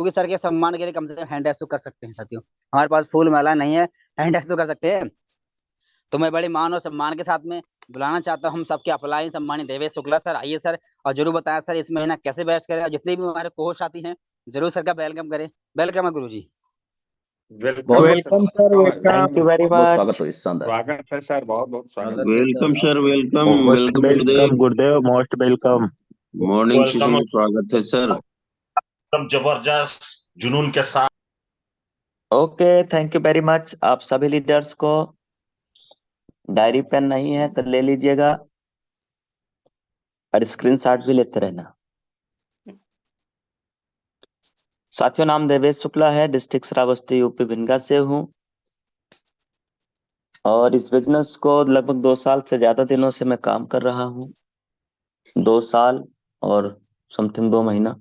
क्योंकि सर के सम्मान के लिए कम से कम हैंड टैक्स तो कर सकते हैं साथियों। हमारे पास फूल माला नहीं है, हैंड टैक्स तो कर सकते हैं। तो मैं बड़े मान और सम्मान के साथ में बुलाना चाहता हूँ हम सबके अपलाइन सम्मानित देवेश शुक्ला सर, आइए सर। और जरूर बताएं सर इस महीना कैसे बहस करें, और जितने भी हमारे कोच साथी हैं जरूर सर का वेलकम करें। वेलकम है गुरु जी। बहुत वेलकम है बहुत सर, वेलकम सर, वेलकम है, थैंक वेलकम। यू वेरी बहुत बहुत मच। स्वागत हो, इस शानदार स्वागत है सर, बहुत बहुत स्वागत है। Welcome sir, welcome most welcome welcome गुरुदेव। गुरुदेव, most welcome. Morning session welcome. में स्वागत है सर। एकदम जबरदस्त जुनून के साथ। Okay, thank you very much. आप सभी लीडर्स को डायरी पेन नहीं है तो ले लीजिएगा और स्क्रीनशॉट भी लेते रहना। साथियों, नाम देवेश शुक्ला है, डिस्ट्रिक्ट श्रावस्ती, यूपी भिंगा से हूँ और इस बिजनेस को लगभग 2 साल से ज्यादा दिनों से मैं काम कर रहा हूँ। 2 साल और समथिंग 2 महीना।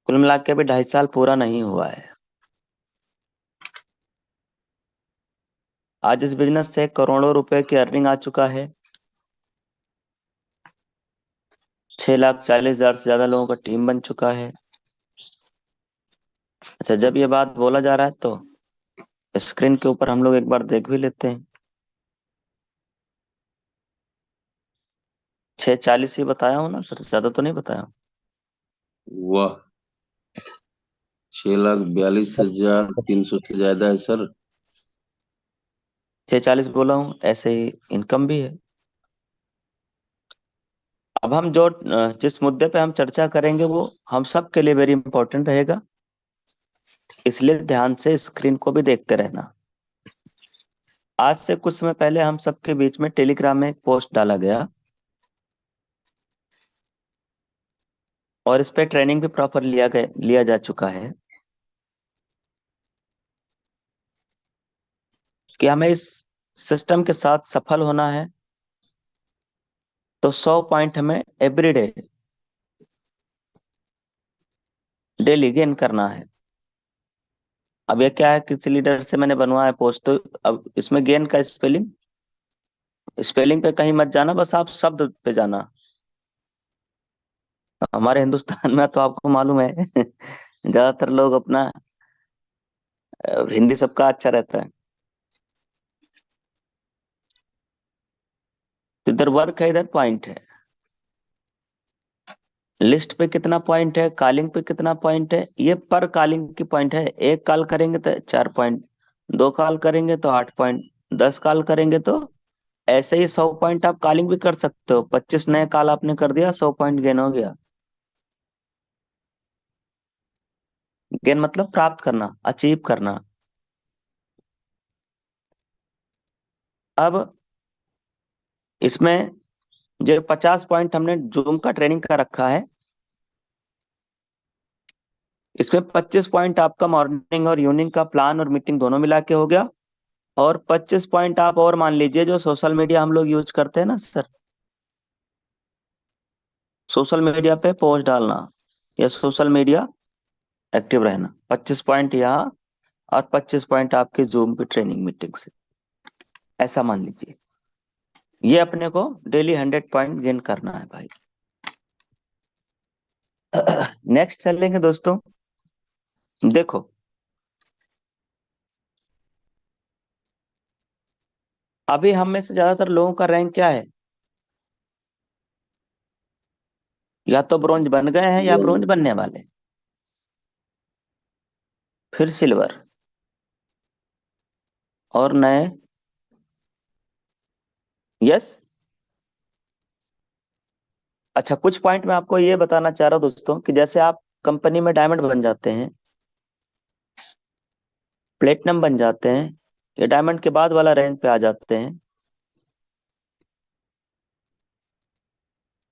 कुल मिला के अभी 2.5 साल पूरा नहीं हुआ है। आज इस बिजनेस से करोड़ों रुपए की अर्निंग आ चुका है। 6,40,000 से ज्यादा लोगों का टीम बन चुका है। अच्छा, जब ये बात बोला जा रहा है तो स्क्रीन के ऊपर हम लोग एक बार देख भी लेते हैं। 6,40 ही बताया हूँ ना सर, ज्यादा तो नहीं बताया हूँ। वाह, 6,42,300 से ज्यादा है सर। 6,40 बोला हूँ, ऐसे ही इनकम भी है। अब हम जो जिस मुद्दे पे हम चर्चा करेंगे वो हम सब के लिए वेरी इंपॉर्टेंट रहेगा, इसलिए ध्यान से स्क्रीन को भी देखते रहना। आज से कुछ समय पहले हम सबके बीच में टेलीग्राम में एक पोस्ट डाला गया और इस पे ट्रेनिंग भी प्रॉपर लिया जा चुका है कि हमें इस सिस्टम के साथ सफल होना है तो 100 पॉइंट हमें एवरीडे डेली गेन करना है। अब ये क्या है, किसी लीडर से मैंने बनवाया है पोस्ट, तो अब इसमें गेन का स्पेलिंग स्पेलिंग पे कहीं मत जाना, बस आप शब्द पे जाना। हमारे हिंदुस्तान में तो आपको मालूम है ज्यादातर लोग अपना हिंदी सबका अच्छा रहता है। तो इधर वर्क है, इधर पॉइंट है। लिस्ट पे कितना पॉइंट है, कॉलिंग पे कितना पॉइंट है, ये पर कॉलिंग की पॉइंट है। एक कॉल करेंगे तो 4 पॉइंट, 2 कॉल करेंगे तो 8 पॉइंट, 10 कॉल करेंगे तो ऐसे ही 100 पॉइंट आप कॉलिंग भी कर सकते हो। 25 नए कॉल आपने कर दिया, 100 पॉइंट गेन हो गया। गेन मतलब प्राप्त करना, अचीव करना। अब इसमें जो 50 पॉइंट हमने जूम का ट्रेनिंग का रखा है, इसमें 25 पॉइंट आपका मॉर्निंग और इवनिंग का प्लान और मीटिंग दोनों मिला के हो गया, और 25 पॉइंट आप और मान लीजिए जो सोशल मीडिया हम लोग यूज करते हैं ना सर, सोशल मीडिया पे पोस्ट डालना या सोशल मीडिया एक्टिव रहना। 25 पॉइंट यहाँ और 25 पॉइंट आपके जूम की ट्रेनिंग मीटिंग से, ऐसा मान लीजिए। ये अपने को डेली 100 पॉइंट गेन करना है भाई। नेक्स्ट चलेंगे दोस्तों। देखो, अभी हम में से ज्यादातर लोगों का रैंक क्या है, या तो ब्रोंज बन गए हैं या ब्रोंज बनने वाले, फिर सिल्वर और नए। यस। अच्छा, कुछ पॉइंट मैं आपको ये बताना चाह रहा हूँ दोस्तों कि जैसे आप कंपनी में डायमंड बन जाते हैं, प्लेटिनम बन जाते हैं, या डायमंड के बाद वाला रैंक पे आ जाते हैं,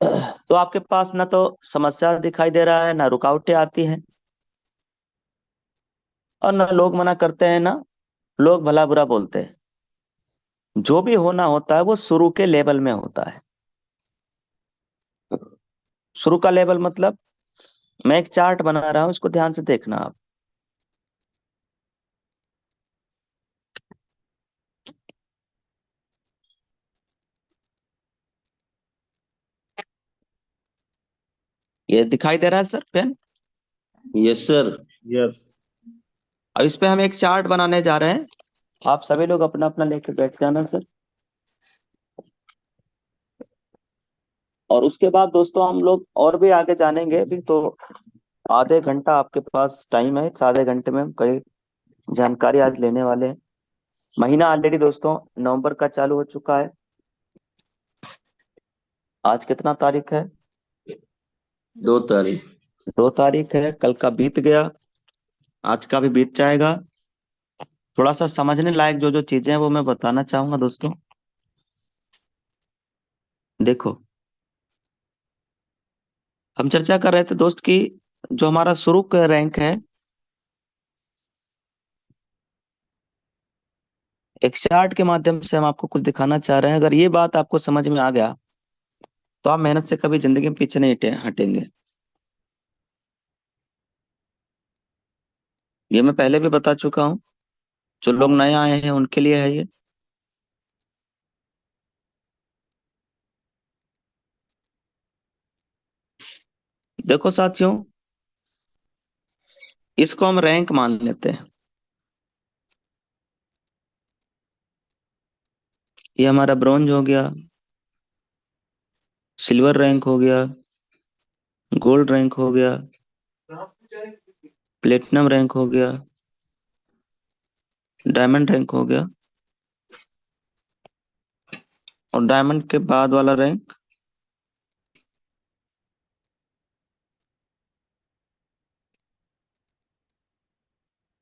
तो आपके पास ना तो समस्या दिखाई दे रहा है, ना रुकावटें आती हैं, और ना लोग मना करते हैं, ना लोग भला बुरा बोलते हैं। जो भी होना होता है वो शुरू के लेवल में होता है। शुरू का लेवल मतलब, मैं एक चार्ट बना रहा हूं, इसको ध्यान से देखना आप। ये दिखाई दे रहा है sir pen? Yes sir. Yes. अब इस पे हम एक चार्ट बनाने जा रहे हैं, आप सभी लोग अपना अपना लेके बैठ जाना सर। और उसके बाद दोस्तों हम लोग और भी आगे जानेंगे भी, तो आधे घंटा आपके पास टाइम है, इस आधे घंटे में हम कई जानकारी आज लेने वाले हैं। महीना ऑलरेडी दोस्तों नवंबर का चालू हो चुका है। आज कितना तारीख है? 2 तारीख। 2 तारीख है, कल का बीत गया, आज का भी बीत जाएगा। थोड़ा सा समझने लायक जो जो चीजें हैं वो मैं बताना चाहूंगा दोस्तों। देखो, हम चर्चा कर रहे थे दोस्त की जो हमारा शुरू का रैंक है, एक चार्ट के माध्यम से हम आपको कुछ दिखाना चाह रहे हैं। अगर ये बात आपको समझ में आ गया तो आप मेहनत से कभी जिंदगी में पीछे नहीं हटेंगे। ये मैं पहले भी बता चुका हूँ, जो लोग नए आए हैं उनके लिए है ये। देखो साथियों, इसको हम रैंक मान लेते हैं। ये हमारा ब्रॉन्ज हो गया, सिल्वर रैंक हो गया, गोल्ड रैंक हो गया, प्लेटिनम रैंक हो गया, डायमंड रैंक हो गया, और डायमंड के बाद वाला रैंक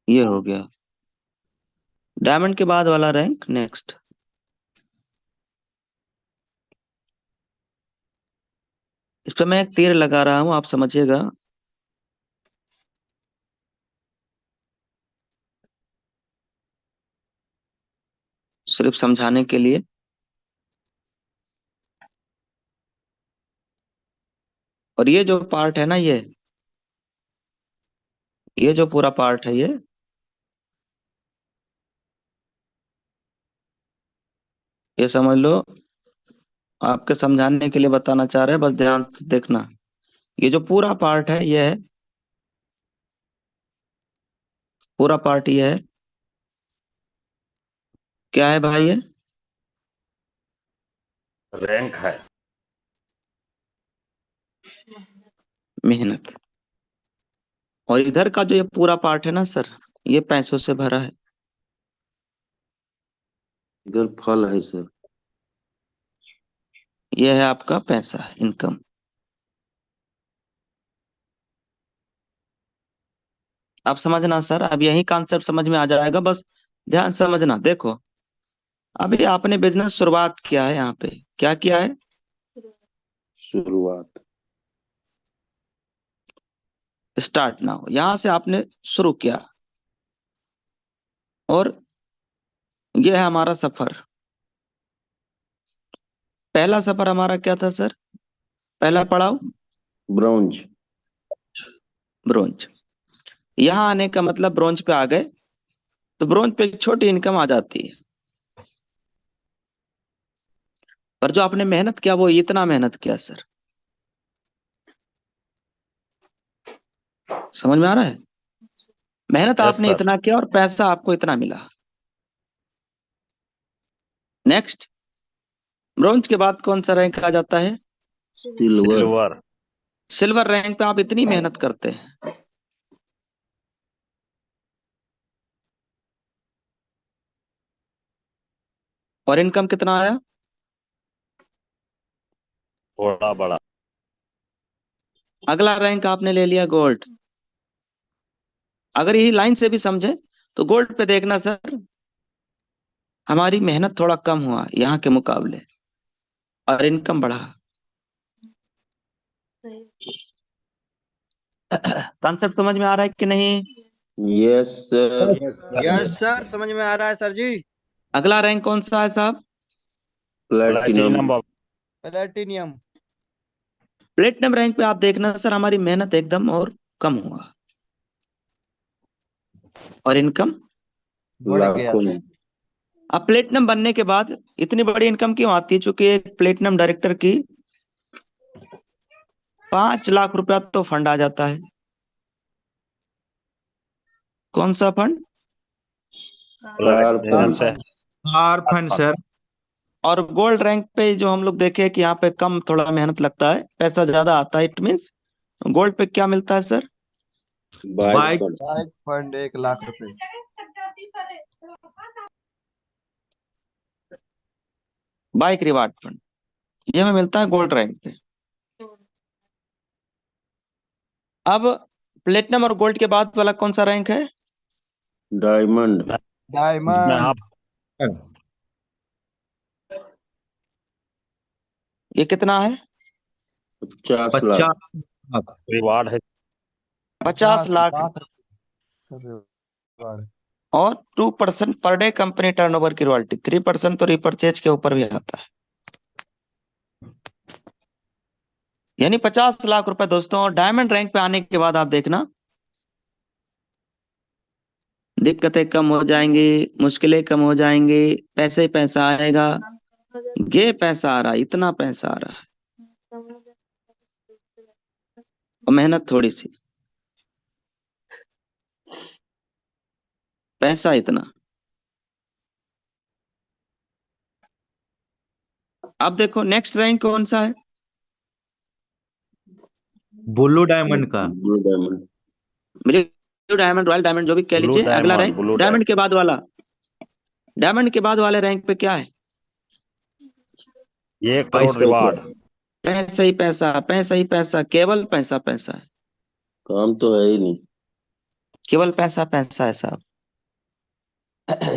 ये हो गया। डायमंड के बाद वाला रैंक नेक्स्ट। इस पे मैं एक तीर लगा रहा हूं, आप समझिएगा। सिर्फ समझाने के लिए। और ये जो पार्ट है ना, ये जो पूरा पार्ट है, ये समझ लो, आपके समझाने के लिए बताना चाह रहे हैं, बस ध्यान से देखना। ये जो पूरा पार्ट है, ये है पूरा पार्ट, ये है क्या है भाई? ये रैंक है। मेहनत। और इधर का जो ये पूरा पार्ट है ना सर, ये पैसों से भरा है। इधर फल है सर। ये है आपका पैसा, इनकम। आप समझना सर, अब यही कॉन्सेप्ट समझ में आ जाएगा, बस ध्यान से समझना। देखो, अभी आपने बिजनेस शुरुआत किया है, यहाँ पे क्या किया है? शुरुआत। स्टार्ट नाउ, यहां से आपने शुरू किया। और ये है हमारा सफर। पहला सफर हमारा क्या था सर? पहला पड़ाव ब्रॉन्ज। ब्रोंज। यहाँ आने का मतलब ब्रोंज पे आ गए तो ब्रोंज पे एक छोटी इनकम आ जाती है। पर जो आपने मेहनत किया वो इतना मेहनत किया सर, समझ में आ रहा है? मेहनत यस आपने सर। इतना किया और पैसा आपको इतना मिला। नेक्स्ट, ब्रोंज के बाद कौन सा रैंक आ जाता है? सिल्वर। सिल्वर। सिल्वर रैंक पे आप इतनी मेहनत करते हैं, और इनकम कितना आया? थोड़ा बड़ा। अगला रैंक आपने ले लिया गोल्ड। अगर यही लाइन से भी समझे तो गोल्ड पे देखना सर, हमारी मेहनत थोड़ा कम हुआ यहाँ के मुकाबले, और इनकम बढ़ा। कॉन्सेप्ट समझ में आ रहा है कि नहीं? Yes sir. यस सर, समझ में आ रहा है सर जी। अगला रैंक कौन सा है साहब? प्लेटिनम। प्लेटिनियम। प्लेटिनम रैंक पे आप देखना सर, हमारी मेहनत एकदम और कम हुआ, और इनकम बढ़ गया लाखों सर। में। अब प्लेटिनम बनने के बाद इतनी बड़ी इनकम क्यों आती है? चूंकि एक प्लेटिनम डायरेक्टर की 5 लाख रुपया तो फंड आ जाता है। कौन सा फंड? कार ध्यान से आर फंड सर। और गोल्ड रैंक पे जो हम लोग देखे कि यहाँ पे कम थोड़ा मेहनत लगता है, पैसा ज्यादा आता है। इट मीन्स गोल्ड पे क्या मिलता है sir? Bike bike fund. Bike fund 1 lakh रुपए। बाइक रिवार्ड फंड, ये हमें मिलता है गोल्ड रैंक पे। अब प्लेटिनम और गोल्ड के बाद वाला कौन सा रैंक है? डायमंड। जिसमें डायमंड। आप ये कितना है? 50 लाख। 50 लाख। रिवार्ड है 50 लाख। रिवार्ड। और 2% पर डे कंपनी टर्नओवर की रॉयल्टी, 3% तो रिपर्चेज के ऊपर भी आता है, यानी 50 लाख रुपए दोस्तों। और डायमंड रैंक पे आने के बाद आप देखना दिक्कतें कम हो जाएंगी, मुश्किलें कम हो जाएंगी, पैसे ही पैसा आएगा। ये पैसा आ रहा है, इतना पैसा आ रहा है, और मेहनत थोड़ी सी, पैसा इतना। अब देखो नेक्स्ट रैंक कौन सा है? ब्लू डायमंड का। Blue diamond. Blue diamond, royal diamond, जो भी कह ब्लू लीजिए। अगला डायमंड, रैंक ब्लू डायमंड के बाद वाला, डायमंड के बाद वाले रैंक पे क्या है? 1 करोड़ पैसा रिवार्ड। पैसा ही पैसा, पैसा ही पैसा, केवल पैसा पैसा है, काम तो है ही नहीं। केवल पैसा पैसा है साहब।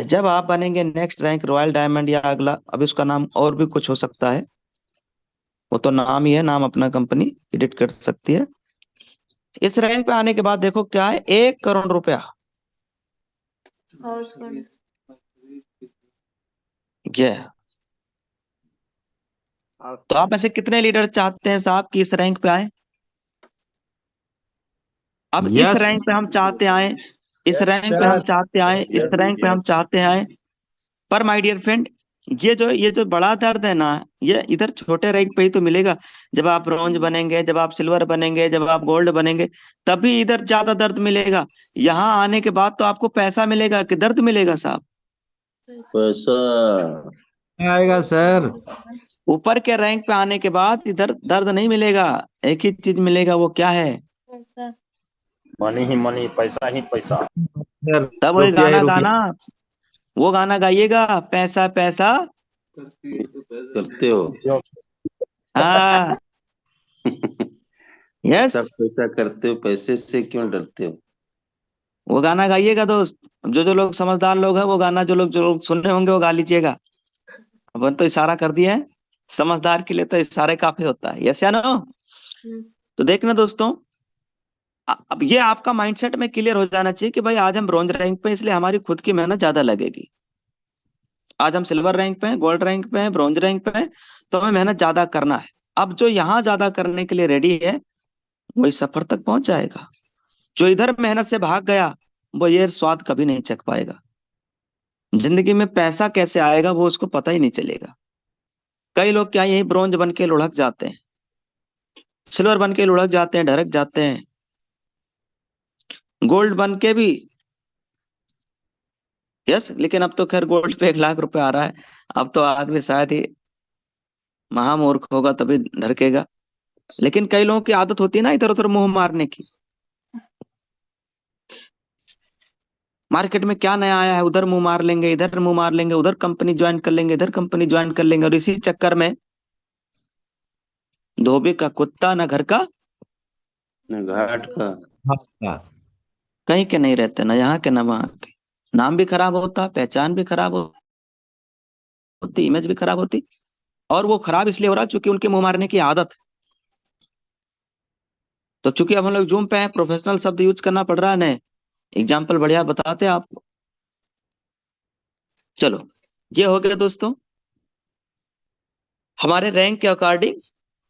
जब आप बनेंगे नेक्स्ट रैंक रॉयल डायमंड या अगला, अभी उसका नाम और भी कुछ हो सकता है, वो तो नाम ही है, नाम अपना कंपनी एडिट कर सकती है। इस रैंक पे आने के बाद देखो क्या है, 1 करोड़ रुपया। ये तो आप ऐसे कितने लीडर चाहते हैं साहब कि इस रैंक पे आए? अब इस यस रैंक पे हम चाहते आए, इस रैंक पे हम चाहते आए, इस रैंक पे हम चाहते आए। पर माय डियर फ्रेंड, ये जो बड़ा दर्द है ना, ये इधर छोटे रैंक पे ही तो मिलेगा। जब आप ब्रॉन्ज बनेंगे, जब आप सिल्वर बनेंगे, जब आप गोल्ड बनेंगे, तभी इधर ज्यादा दर्द मिलेगा। यहाँ आने के बाद तो आपको पैसा मिलेगा कि दर्द मिलेगा साहब? पैसा। आएगा सर। ऊपर के रैंक पे आने के बाद इधर दर्द नहीं मिलेगा, एक ही चीज मिलेगा, वो क्या है? मनी ही मनी, पैसा ही पैसा। सर तब वही रुपया ही गाना रुपया। गाना, वो गाना गाइएगा, पैसा पैसा। करते हो। जो हाँ, यस, सब पैसा करते हो, पैसे से क्यों डरते हो? वो गाना गाइएगा दोस्त। जो लोग समझदार लोग हैं, वो गाना जो लोग सुनने होंगे वो गा लीजिएगा। अपन तो इशारा कर दिया है, समझदार के लिए तो इशारे काफी होता है। यस या नो? तो देखना दोस्तों, अब ये आपका माइंडसेट में क्लियर हो जाना चाहिए कि भाई आज हम ब्रॉन्ज रैंक पे, इसलिए हमारी खुद की मेहनत ज्यादा लगेगी। आज हम सिल्वर रैंक पे हैं, गोल्ड रैंक पे हैं, ब्रॉन्ज रैंक पे हैं, तो हमें मेहनत ज्यादा करना है। अब जो यहाँ ज्यादा करने के लिए रेडी है, वही सफर तक पहुंच जाएगा। जो इधर मेहनत से भाग गया, वो ये स्वाद कभी नहीं चख पाएगा। जिंदगी में पैसा कैसे आएगा वो उसको पता ही नहीं चलेगा। कई लोग क्या यही ब्रॉन्ज बन के लुढ़क जाते हैं, सिल्वर बन के लुढ़क जाते हैं, ढरक जाते हैं, गोल्ड बन के भी। यस, लेकिन अब तो खैर गोल्ड पे 1 लाख रुपए आ रहा है। अब तो आदमी शायद ही महामूर्ख होगा तभी ढरकेगा। लेकिन कई लोगों की आदत होती है ना इधर उधर मुंह मारने की। मार्केट में क्या नया आया है, उधर मुंह मार लेंगे, इधर मुंह मार लेंगे, उधर कंपनी ज्वाइन कर लेंगे, इधर कंपनी ज्वाइन कर लेंगे, और इसी चक्कर में धोबी का कुत्ता ना घर का न घाट का। हाँ, कहीं के नहीं रहते, ना यहाँ के ना वहां के। नाम भी खराब होता, पहचान भी खराब होती, इमेज भी खराब होती। और वो खराब इसलिए हो रहा क्योंकि उनके मुंह मारने की आदत है। तो चूंकि अब हम लोग जूम पे हैं, प्रोफेशनल शब्द यूज करना पड़ रहा है, नए एग्जाम्पल बढ़िया बताते हैं आपको। चलो, ये हो गया दोस्तों हमारे रैंक के अकॉर्डिंग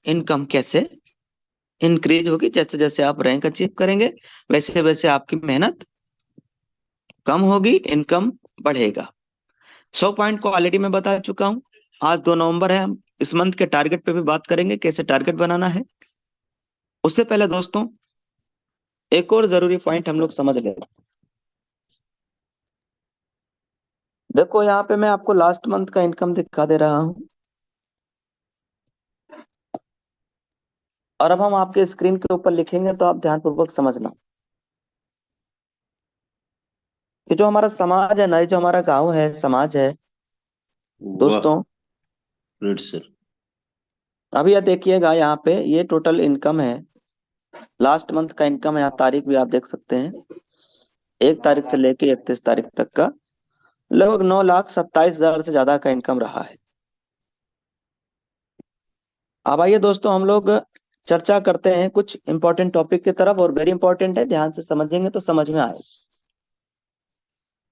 इनकम कैसे इंक्रीज होगी। जैसे जैसे आप रैंक अचीव करेंगे, वैसे वैसे आपकी मेहनत कम होगी, इनकम बढ़ेगा। 100 पॉइंट को ऑलरेडी मैं बता चुका हूं। आज 2 नवंबर है, हम इस मंथ के टारगेट पे भी बात करेंगे, कैसे टारगेट बनाना है। उससे पहले दोस्तों एक और जरूरी पॉइंट हम लोग समझ लेते हैं। देखो यहाँ पे मैं आपको लास्ट मंथ का इनकम दिखा दे रहा हूं, और अब हम आपके स्क्रीन के ऊपर लिखेंगे तो आप ध्यानपूर्वक समझना कि जो हमारा समाज है ना, ये जो हमारा गांव है, समाज है वाह, दोस्तों, ग्रेट सर। अभी यह देखिएगा यहाँ पे ये टोटल इनकम है, लास्ट मंथ का इनकम है, यहाँ तारीख भी आप देख सकते हैं, 1 तारीख से लेके 31 तारीख तक का लगभग 9,27,000 से ज्यादा का इनकम रहा है। अब आइए दोस्तों हम लोग चर्चा करते हैं कुछ इंपॉर्टेंट टॉपिक की तरफ, और वेरी इंपॉर्टेंट है, ध्यान से समझेंगे तो समझ में आए।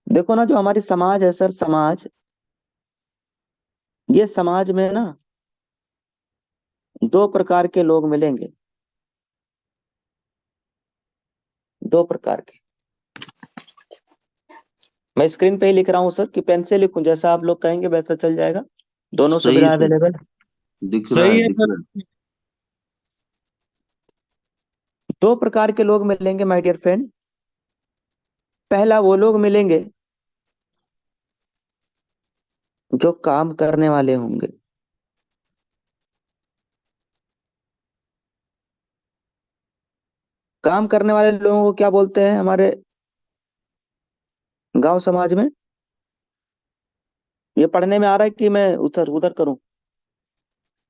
देखो ना, जो हमारी समाज है सर, समाज, ये समाज में ना 2 प्रकार के लोग मिलेंगे, 2 प्रकार के। मैं स्क्रीन पे ही लिख रहा हूँ सर, कि पेन से लिखूं, जैसा आप लोग कहेंगे वैसा चल जाएगा, दोनों सही सुविधा है सर, अवेलेबल। दिख रहा सही है, है दिख सर। रहा है। 2 प्रकार के लोग मिलेंगे माय डियर फ्रेंड। पहला वो लोग मिलेंगे जो काम करने वाले होंगे, काम करने वाले लोगों को क्या बोलते हैं हमारे गांव समाज में? ये पढ़ने में आ रहा है कि मैं उधर उधर करूं,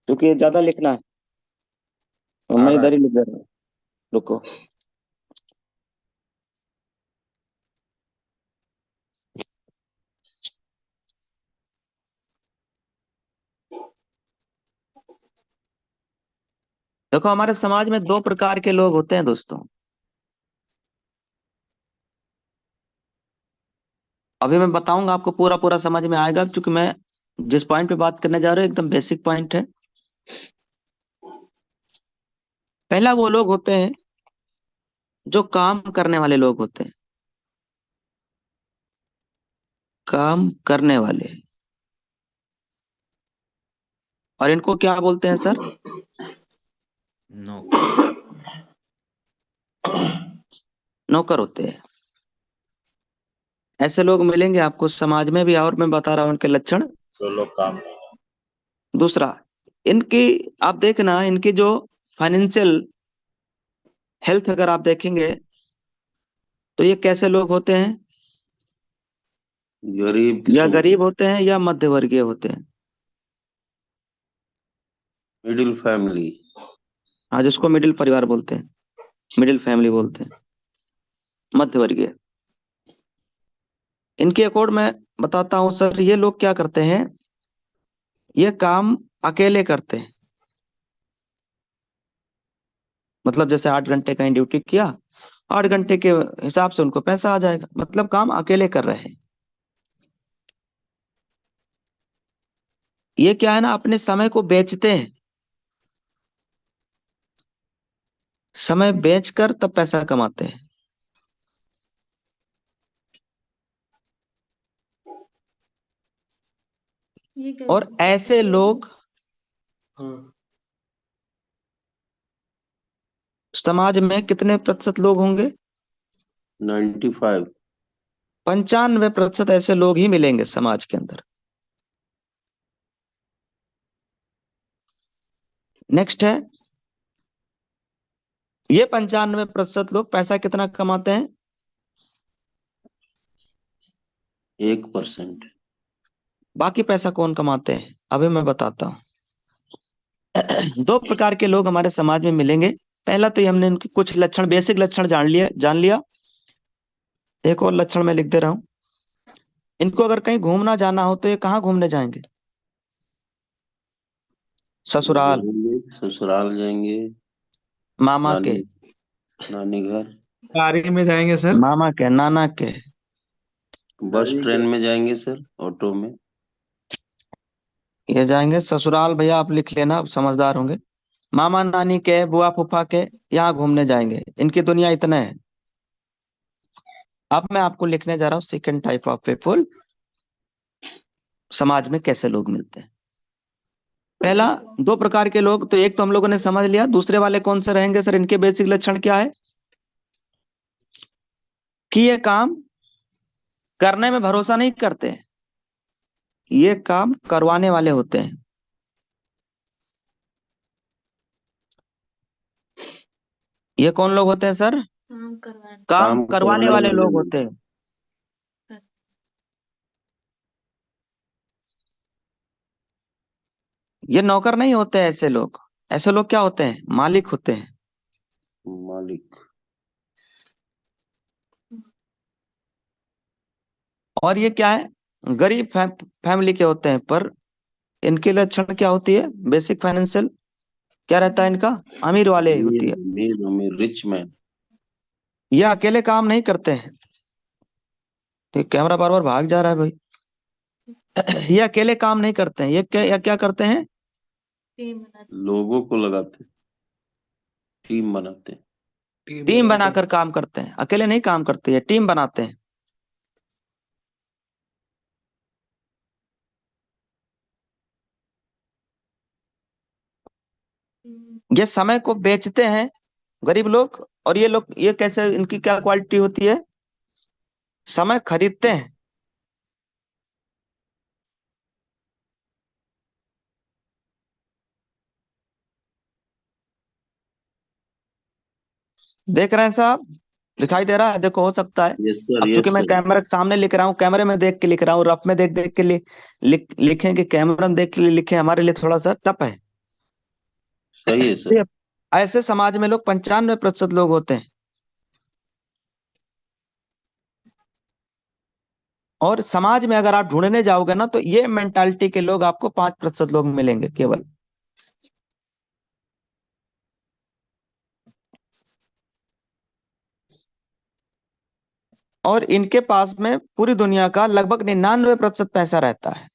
क्योंकि ये ज्यादा लिखना है, और मैं इधर ही लिख दे रहा हूँ, रुको। देखो हमारे समाज में 2 प्रकार के लोग होते हैं दोस्तों। अभी मैं बताऊंगा आपको, पूरा पूरा समझ में आएगा, क्योंकि मैं जिस पॉइंट पे बात करने जा रहा हूँ एकदम बेसिक पॉइंट है। पहला वो लोग होते हैं जो काम करने वाले लोग होते हैं, काम करने वाले, और इनको क्या बोलते हैं सर? नौकर होते हैं। ऐसे लोग मिलेंगे आपको समाज में भी, और मैं बता रहा हूं उनके लक्षण। जो लोग काम दूसरा, इनकी आप देखना, इनकी जो फाइनेंशियल हेल्थ अगर आप देखेंगे तो ये कैसे लोग होते हैं? गरीब या किस्म के, गरीब होते हैं या मध्य वर्गीय होते हैं। Middle family. हाँ, जिसको मिडिल परिवार बोलते हैं, मिडिल फैमिली बोलते हैं, मध्य वर्गीय। इनके अकॉर्ड मैं बताता हूं सर, ये लोग क्या करते हैं, ये काम अकेले करते हैं। मतलब जैसे 8 घंटे का ड्यूटी किया, 8 घंटे के हिसाब से उनको पैसा आ जाएगा, मतलब काम अकेले कर रहे हैं। ये क्या है ना, अपने समय को बेचते हैं, समय बेचकर तब पैसा कमाते हैं। और ऐसे लोग समाज में कितने प्रतिशत लोग होंगे? 95। 95% ऐसे लोग ही मिलेंगे समाज के अंदर। नेक्स्ट है, ये 95% लोग पैसा कितना कमाते हैं? 1%। बाकी पैसा कौन कमाते हैं, अभी मैं बताता हूं। 2 प्रकार के लोग हमारे समाज में मिलेंगे। पहला तो ये हमने इनके कुछ लक्षण, बेसिक लक्षण जान लिया। एक और लक्षण मैं लिख दे रहा हूं। इनको अगर कहीं घूमना जाना हो तो ये कहाँ घूमने जाएंगे? ससुराल, जाएंगे, ससुराल जाएंगे, मामा के, नानी नानी घर, गाड़ी में जाएंगे सर। मामा के, नाना के। बस ट्रेन में जाएंगे सर, ऑटो में। ये जाएंगे ससुराल, भैया आप लिख लेना, आप समझदार होंगे। मामा नानी के, बुआ फूफा के, यहाँ घूमने जाएंगे। इनकी दुनिया इतना है। अब मैं आपको लिखने जा रहा हूँ सेकंड टाइप ऑफ पीपल, समाज में कैसे लोग मिलते हैं। पहला, दो प्रकार के लोग, तो एक तो हम लोगों ने समझ लिया, दूसरे वाले कौन से रहेंगे सर? इनके बेसिक लक्षण क्या है? कि ये काम करने में भरोसा नहीं करते, ये काम करवाने वाले होते हैं। ये कौन लोग होते हैं सर? काम करवाने वाले लोग होते हैं। ये नौकर नहीं होते हैं ऐसे लोग। ऐसे लोग क्या होते हैं? मालिक होते हैं। मालिक। और ये क्या है? गरीब फैमिली के होते हैं, पर इनके लक्षण क्या होती है? बेसिक फाइनेंशियल क्या रहता है इनका? अमीर वाले होती है। अमीर अमीर रिच मैन। ये अकेले काम नहीं करते हैं। तो कैमरा बार बार भाग जा रहा है भाई। ये अकेले काम नहीं करते हैं, ये क्या करते हैं? लोगों को लगाते, टीम बनाते। टीम बनाकर काम करते हैं, अकेले नहीं काम करते, ये टीम बनाते हैं। ये समय को बेचते हैं गरीब लोग। और ये लोग, ये कैसे, इनकी क्या क्वालिटी होती है? समय खरीदते हैं। देख रहे हैं साहब? दिखाई दे रहा है? देखो, हो सकता है यस सर, अब चूंकि यस मैं सर। कैमरा के सामने लिख रहा हूँ, कैमरे में देख के लिख रहा हूँ, रफ में देख देख के लिखें कि कैमरा में देख के लिखे, हमारे लिए थोड़ा सा टफ है। सही है सर। ऐसे समाज में लोग 95% लोग होते हैं। और समाज में अगर आप ढूंढने जाओगे ना, तो ये मेंटालिटी के लोग आपको 5% लोग मिलेंगे केवल। और इनके पास में पूरी दुनिया का लगभग 99% पैसा रहता है।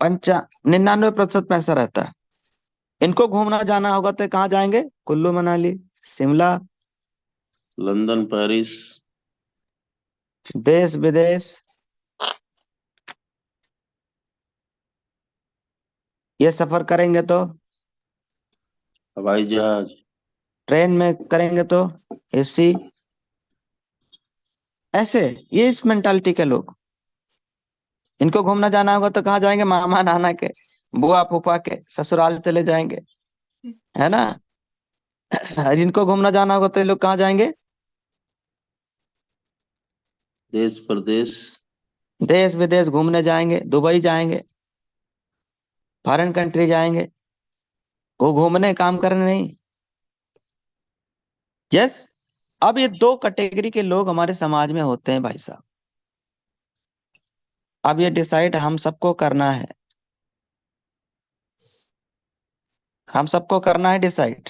99% पैसा रहता है। इनको घूमना जाना होगा तो कहाँ जाएंगे? Kullu Manali, Shimla, London, Paris. देश विदेश। ये सफर करेंगे तो हवाई जहाज। ट्रेन में करेंगे तो एसी। ऐसे ये इस मेंटालिटी के लोग। इनको घूमना जाना होगा तो कहाँ जाएंगे? मामा नाना के, बुआ फूफा के ससुराल चले जाएंगे, है ना? और इनको घूमना जाना होगा तो ये लोग कहाँ जाएंगे? देश प्रदेश। देश विदेश घूमने जाएंगे, दुबई जाएंगे, फॉरेन कंट्री जाएंगे। वो घूमने, काम करने नहीं। यस। अब ये दो कैटेगरी के लोग हमारे समाज में होते हैं भाई साहब। अब ये डिसाइड हम सबको करना है। हम सबको करना है डिसाइड,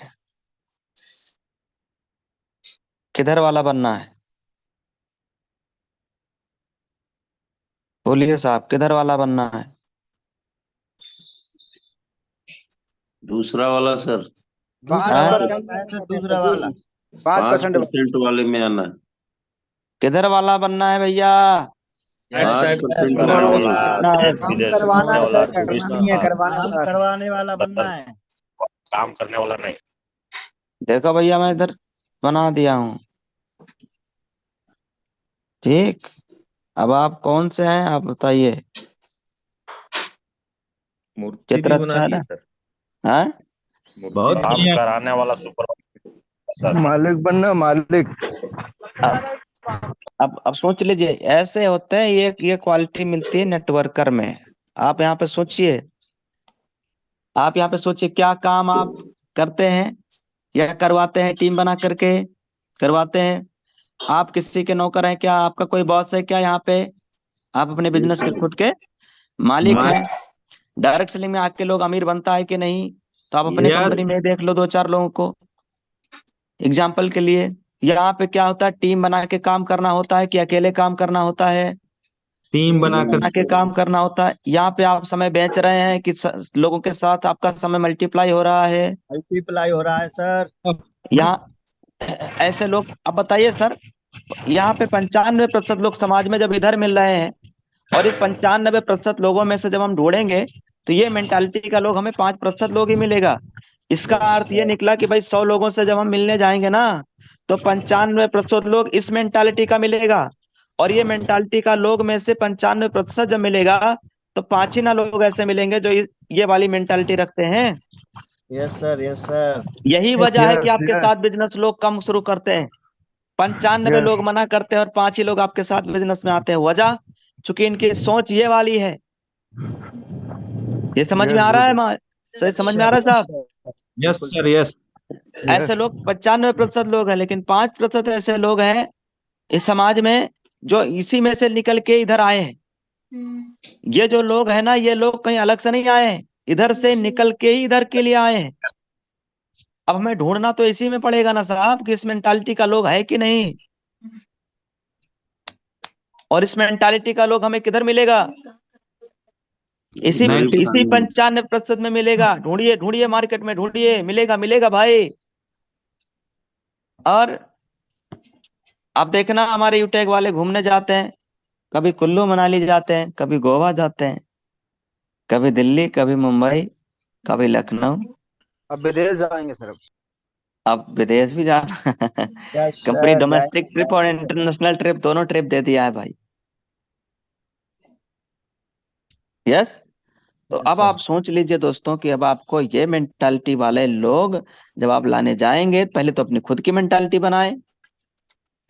किधर वाला बनना है। बोलिए साहब, किधर वाला बनना है? दूसरा वाला सर। हाँ? 5% दूसरा वाला। 5% 5% वाले में आना है। किधर वाला बनना है भैया? 5% करने वाले वाला, में। देश काम विदेश करवाना घूमने है वाला, सर, करना टूरिस्ट नहीं है, वाला, करवाना काम वाला। करवाने वाला बनना है। काम करने वाला नहीं। देखो भैया, मैं इधर बना दिया हूँ। ठीक। अब आप कौन से हैं, आप बताइए। मूर्ति चित्र भी अच्छा बना है दिए ना? सर। हाँ? बहुत काम कराने वाला सुपरवाइजर सर। मालिक बनना, मालिक। अब अब सोच लीजिए, ऐसे होते हैं, ये क्वालिटी मिलती है नेटवर्कर में। आप यहाँ पे सोचिए, आप यहाँ पे सोचिए क्या काम आप करते हैं या करवाते हैं? टीम बना करके करवाते हैं। आप किसी के नौकर हैं क्या? आपका कोई बॉस है क्या यहाँ पे? आप अपने बिजनेस के खुद के मालिक हैं। डायरेक्ट सेलिंग में आके लोग अमीर बनता है कि नहीं? तो आप अपने यार कंपनी में देख लो दो चार लोगों को एग्जाम्पल के लिए। यहाँ पे क्या होता है? टीम बना के काम करना होता है कि अकेले काम करना होता है? टीम बनाकर बना के काम करना होता है। यहाँ पे आप समय बेच रहे हैं कि लोगों के साथ आपका समय मल्टीप्लाई हो रहा है? मल्टीप्लाई हो रहा है सर। यहाँ ऐसे लोग, अब बताइए सर, यहाँ पे 95% लोग समाज में जब इधर मिल रहे हैं और इस 95% लोगों में से जब हम ढूंढेंगे तो ये मेंटालिटी का लोग हमें 5% लोग ही मिलेगा। इसका अर्थ ये निकला कि भाई 100 लोगों से जब हम मिलने जाएंगे ना तो 95% लोग इस मेंटालिटी का मिलेगा, और ये मेंटालिटी का लोग में से 95% जब मिलेगा तो 5 ही ना लोग ऐसे मिलेंगे जो ये वाली मेंटालिटी रखते हैं। Yes sir, yes sir. यही वजह है कि यस आपके यस साथ बिजनेस लोग कम शुरू करते हैं। 95 यस। लोग मना करते हैं और 5 ही लोग आपके साथ बिजनेस में आते हैं। वजह चूंकि इनकी सोच ये वाली है। ये समझ में आ रहा है सही समझ में आ रहा है साहब? Yes sir, yes. ऐसे लोग 95% लोग हैं, लेकिन 5% ऐसे लोग हैं इस समाज में जो इसी में से निकल के इधर आए हैं। ये जो लोग हैं ना, ये लोग कहीं अलग से नहीं आए हैं, इधर से निकल के ही इधर के लिए आए हैं। अब हमें ढूंढना तो इसी में पड़ेगा ना साहब कि इस मेंटालिटी का लोग है कि नहीं, और इस मेंटालिटी का लोग हमें किधर मिलेगा? इसी 95% में मिलेगा। ढूंढिए ढूंढिए, मार्केट में ढूंढिए, मिलेगा मिलेगा भाई। और अब देखना, हमारे यूटेक वाले घूमने जाते हैं, कभी कुल्लू मनाली जाते हैं, कभी गोवा जाते हैं, कभी दिल्ली, कभी मुंबई, कभी लखनऊ। अब विदेश जाएंगे सर। अब विदेश भी जाना yes company sir, domestic trip और इंटरनेशनल ट्रिप दोनों ट्रिप दे दिया है भाई। यस। तो अब आप सोच लीजिए दोस्तों कि अब आपको ये मेंटालिटी वाले लोग जब आप लाने जाएंगे, पहले तो अपनी खुद की मेंटालिटी बनाएं,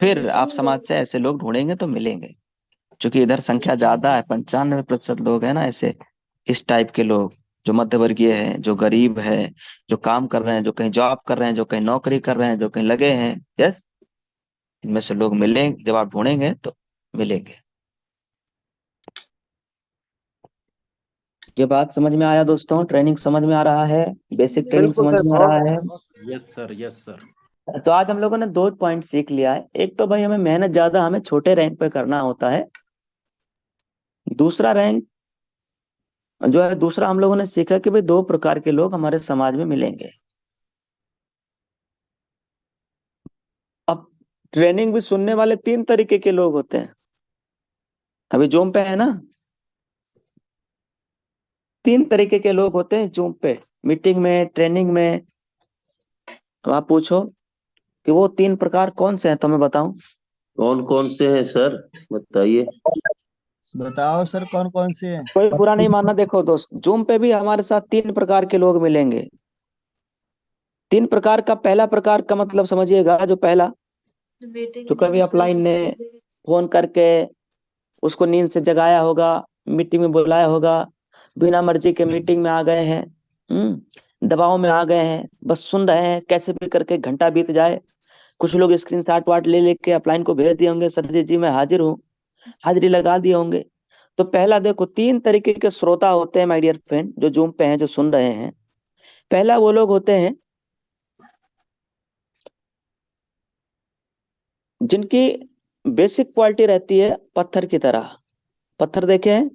फिर आप समाज से ऐसे लोग ढूंढेंगे तो मिलेंगे। क्योंकि इधर संख्या ज्यादा है, 95% लोग हैं ना ऐसे, इस टाइप के लोग जो मध्य वर्गीय हैं, जो गरीब है, जो काम कर रहे हैं, जो कहीं जॉब कर रहे हैं, जो कहीं नौकरी कर रहे हैं, जो कहीं लगे हैं। यस। इनमें से लोग मिलेंगे, जब आप ढूंढेंगे तो मिलेंगे। ये बात समझ में आया दोस्तों? ट्रेनिंग समझ में आ रहा है? बेसिक ट्रेनिंग बिल्कुल समझ सर, में आ बहुत रहा अच्छा। है? Yes sir, yes sir. तो आज हम लोगों ने 2 पॉइंट सीख लिया है। एक तो भाई हमें मेहनत ज्यादा हमें छोटे रैंक पे करना होता है। दूसरा रैंक जो है, दूसरा हम लोगों ने सीखा कि भाई 2 प्रकार के लोग हमारे समाज में मिलेंगे। अब ट्रेनिंग भी सुनने वाले 3 तरीके के लोग होते हैं। अभी जूम पे है ना, 3 तरीके के लोग होते हैं जूम पे, मीटिंग में, ट्रेनिंग में। तो आप पूछो कि वो 3 प्रकार कौन से हैं, तो मैं बताऊं? कौन कौन से हैं सर, बताइए। बताओ सर, कौन कौन से हैं? कोई बुरा नहीं मानना। देखो दोस्त, जूम पे भी हमारे साथ 3 प्रकार के लोग मिलेंगे। 3 प्रकार का, पहला प्रकार का मतलब समझिएगा, जो पहला, जो कभी अपलाइन ने फोन करके उसको नींद से जगाया होगा, मीटिंग में बुलाया होगा, बिना मर्जी के मीटिंग में आ गए हैं, दबाव में आ गए हैं, बस सुन रहे हैं, कैसे भी करके घंटा बीत जाए। कुछ लोग स्क्रीनशॉट वाट ले लेके अपलाइन को भेज दिए होंगे, सर जी मैं हाजिर हूँ, हाजिरी लगा दिए होंगे। तो पहला देखो, 3 तरीके के श्रोता होते हैं माय डियर फ्रेंड, जो जूम पे हैं, जो सुन रहे हैं। पहला वो लोग होते हैं जिनकी बेसिक क्वालिटी रहती है पत्थर की तरह। पत्थर देखे हैं?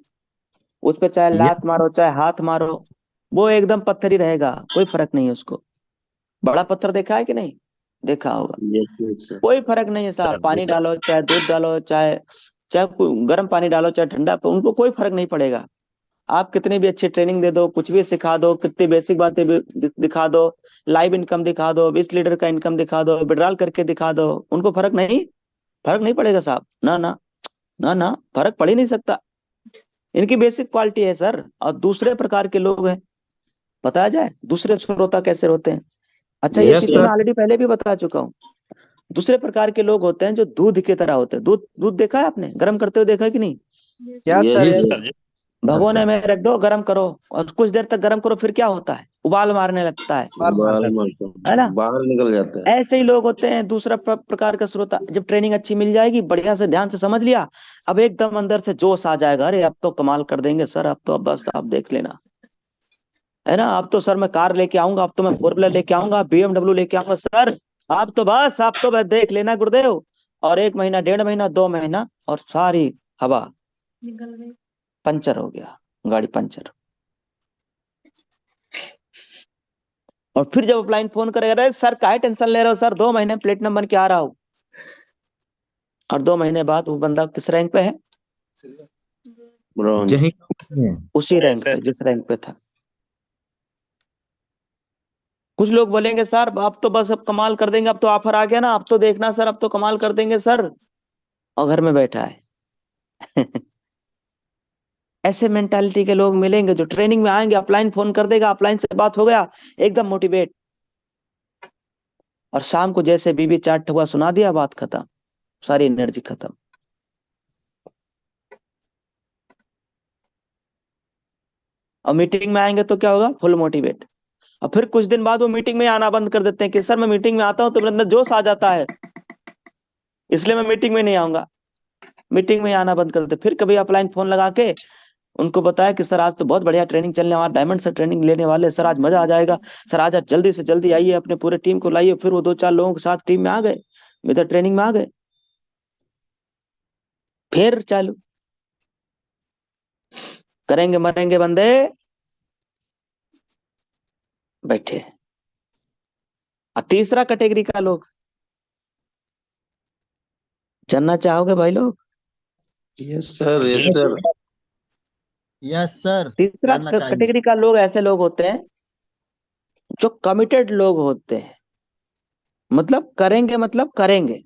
उस पे चाहे लात मारो चाहे हाथ मारो, वो एकदम पत्थर ही रहेगा, कोई फर्क नहीं है उसको। बड़ा पत्थर देखा है कि नहीं? देखा होगा। Yes yes sir. कोई फर्क नहीं है साहब, पानी डालो चाहे दूध डालो, चाहे चाहे गर्म पानी डालो चाहे ठंडा, उनको कोई फर्क नहीं पड़ेगा। आप कितनी भी अच्छी ट्रेनिंग दे दो, कुछ भी सिखा दो, कितनी बेसिक बातें भी दिखा दो, लाइव इनकम दिखा दो, 20 लीटर का इनकम दिखा दो, विड्रॉल करके दिखा दो, उनको फर्क नहीं पड़ेगा साहब। ना ना, ना ना, फर्क पड़ ही नहीं सकता। इनकी बेसिक क्वालिटी है सर। और दूसरे प्रकार के लोग हैं, बताया जाए दूसरे श्रोता कैसे होते हैं? अच्छा, ये यस चीज तो सर। मैं ऑलरेडी पहले भी बता चुका हूँ। दूसरे प्रकार के लोग होते हैं जो दूध की तरह होते हैं। दूध दूध देखा है आपने गर्म करते हुए, देखा है कि नहीं? क्या सर? यस सर जी। भगोने में रख दो, गर्म करो, और कुछ देर तक गर्म करो, फिर क्या होता है? उबाल मारने लगता है बाल बाल मारता है सर। मारता है ना? बाहर निकल जाता है। ऐसे ही लोग होते हैं दूसरा प्रकार का श्रोता। जब ट्रेनिंग अच्छी मिल जाएगी, बढ़िया से ध्यान से समझ लिया, अब एकदम अंदर से जोश आ जाएगा, अरे अब तो कमाल कर देंगे सर, अब तो अब बस आप देख लेना, है ना? अब तो सर मैं कार लेके आऊंगा, अब तो मैं 4 व्हीलर लेके आऊंगा, BMW लेके आऊंगा सर, आप तो बस देख लेना गुरुदेव। और 1 महीना, 1.5 महीना, 2 महीना, और सारी हवा निकल गई, पंचर हो गया, गाड़ी पंचर। और फिर जब अपलाइन फोन करेगा, अरे सर काहे टेंशन ले रहे हो सर, 2 महीने प्लेटिनम बन के आ रहा हूँ। और 2 महीने बाद वो बंदा किस रैंक पे है? ब्रॉन्ज। यही उसी रैंक पे जिस रैंक पे था। कुछ लोग बोलेंगे सर अब तो बस अब कमाल कर देंगे, अब तो ऑफर आ गया ना, अब तो देखना सर, अब तो कमाल कर देंगे सर, और घर में बैठा है। ऐसे मेंटालिटी के लोग मिलेंगे जो ट्रेनिंग में आएंगे, अपलाइन फोन कर देगा, अपलाइन से बात हो गया, एकदम मोटिवेट, और शाम को जैसे बीबी चाट हुआ सुना दिया, बात खत्म, सारी एनर्जी खत्म। और मीटिंग में आएंगे तो क्या होगा? Full motivate. और फिर कुछ दिन बाद वो मीटिंग में आना बंद कर देते हैं कि सर मैं मीटिंग में आता हूँ तो मेरे अंदर जोश आ जाता है, इसलिए मैं मीटिंग में नहीं आऊंगा। मीटिंग में आना बंद कर देते। फिर कभी अपलाइन फोन लगा के उनको बताया कि सर आज तो बहुत बढ़िया ट्रेनिंग चलने वाला, डायमंड से ट्रेनिंग लेने वाले सर, आज मजा आ जाएगा सर, आज जल्दी से जल्दी आइए, अपने पूरे टीम को लाइए। फिर वो 2-4 लोगों के साथ टीम में आ गए, इधर ट्रेनिंग में आ गए, फिर चालू करेंगे मरेंगे बंदे बैठे। और तीसरा कैटेगरी का लोग जानना चाहोगे भाई लोग? Yes sir, yes sir. Yes sir, तीसरा जानना चाहेंगे। कैटेगरी का लोग ऐसे लोग होते हैं जो कमिटेड लोग होते हैं, मतलब करेंगे,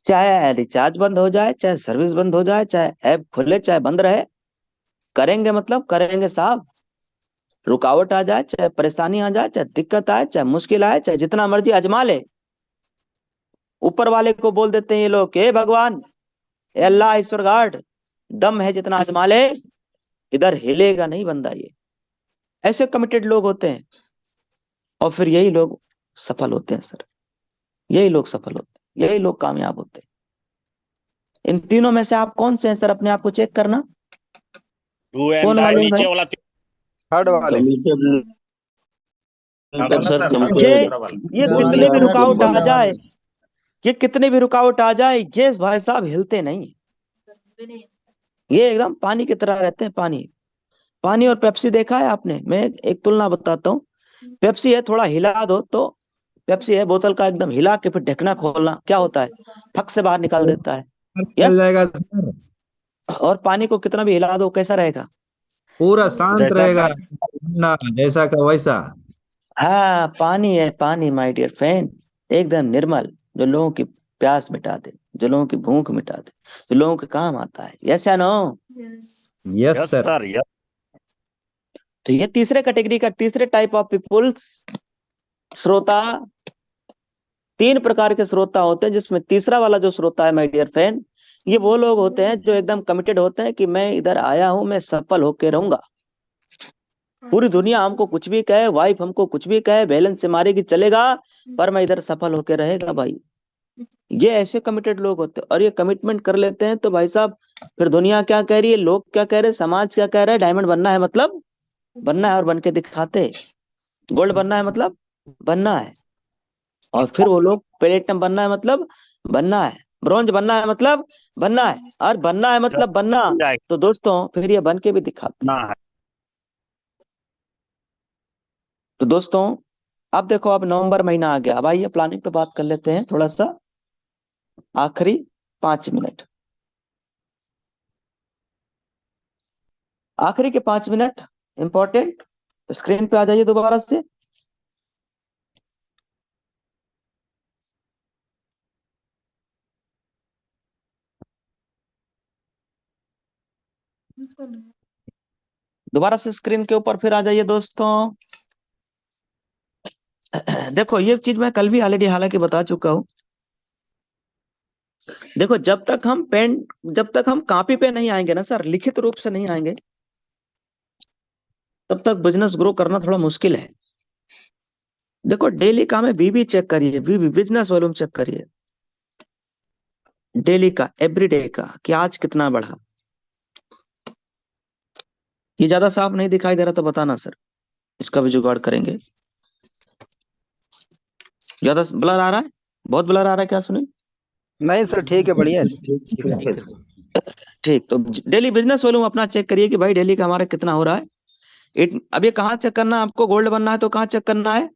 चाहे रिचार्ज बंद हो जाए, चाहे सर्विस बंद हो जाए, चाहे ऐप खुले चाहे बंद रहे, करेंगे मतलब करेंगे साहब। रुकावट आ जाए, चाहे परेशानी आ जाए, चाहे दिक्कत आए, चाहे मुश्किल आए, चाहे जितना मर्जी आजमा ले, ऊपर वाले को बोल देते हैं ये लोग, हे भगवान, हे अल्लाह, ईश्वर गार्ड, दम है जितना आजमा ले, इधर हिलेगा नहीं बंदा। ये ऐसे कमिटेड लोग होते हैं, और फिर यही लोग सफल होते हैं सर, यही लोग सफल होते हैं, यही लोग कामयाब होते हैं। इन तीनों में से आप कौन से हैं सर? अपने आप को चेक करना। डू एंड कौन डाई वाले हैं नीचे भाई? वाला थर्ड वाले। कमिटेड सर, ये कमिटेड। ये वाले कितने भी वाले रुकावट आ वाले जाए, वाले। ये कितने भी रुकावट आ जाए, ये भाई साहब हिलते नहीं, ये एकदम पानी की तरह रहते हैं। पानी, पानी और पेप्सी देखा है आपने? मैं एक तुलना बताता हूँ। पेप्सी है, थोड़ा हिला दो तो, पेप्सी है बोतल का एकदम हिला के फिर ढकना खोलना, क्या होता है? फक से बाहर निकाल देता है। चल यस। जाएगा सर, और पानी को कितना भी हिला दो कैसा रहेगा? पूरा शांत जैसा रहेगा, ना जैसा का वैसा। हाँ, पानी है पानी माय डियर फ्रेंड, एकदम निर्मल, जो लोगों की प्यास मिटा दे, जो लोगों की भूख मिटा दे, जो लोगों के काम आता है। यस या no? Yes yes sir. Sir, yes. तो ये तीसरे कैटेगरी का, तीसरे टाइप ऑफ पीपुल्स, श्रोता। 3 प्रकार के श्रोता होते हैं, जिसमें तीसरा वाला जो श्रोता है माय डियर फ्रेंड, ये वो लोग होते हैं जो एकदम कमिटेड होते हैं कि मैं इधर आया हूं, मैं सफल होके रहूंगा। पूरी दुनिया हमको कुछ भी कहे, वाइफ हमको कुछ भी कहे, बैलेंस से मारेगी चलेगा, पर मैं इधर सफल होके रहेगा भाई। ये ऐसे कमिटेड लोग होते हैं, और ये कमिटमेंट कर लेते हैं तो भाई साहब, फिर दुनिया क्या कह रही है, लोग क्या कह रहे हैं, समाज क्या कह रहा है, डायमंड बनना है मतलब बनना है, और बन के दिखाते। गोल्ड बनना है मतलब बनना है, और फिर वो लोग प्लेटिनम बनना है मतलब बनना है, ब्रॉन्ज बनना है मतलब बनना है, और बनना है मतलब बनना। तो दोस्तों फिर ये बन के भी दिखाते। ना है। तो दोस्तों अब देखो, अब नवंबर महीना आ गया, अब आइए प्लानिंग पे बात कर लेते हैं थोड़ा सा, आखिरी 5 मिनट, आखिरी के 5 मिनट इंपॉर्टेंट। स्क्रीन पे आ जाइए दोबारा से। दोबारा से स्क्रीन के ऊपर फिर आ जाइए दोस्तों। देखो ये चीज मैं कल भी ऑलरेडी हालांकि बता चुका हूं। देखो जब तक हम कॉपी पे नहीं आएंगे ना सर, लिखित रूप से नहीं आएंगे, तब तक बिजनेस ग्रो करना थोड़ा मुश्किल है। देखो डेली का में बीबी चेक करिए, बीबी बिजनेस वॉल्यूम चेक करिए, डेली का, एवरीडे का, कि आज कितना बढ़ा। ये ज्यादा साफ नहीं दिखाई दे रहा तो बताना सर, इसका भी जुगाड़ करेंगे। ज्यादा ब्लर आ रहा है? बहुत ब्लर आ रहा है क्या? सुनिए। नहीं सर, ठीक है, बढ़िया है। ठीक, तो डेली बिजनेस वॉल्यूम अपना चेक करिए कि भाई डेली का हमारा कितना हो रहा है। अब ये कहाँ चेक करना है आपको? गोल्ड बनना है तो कहाँ चेक करना है?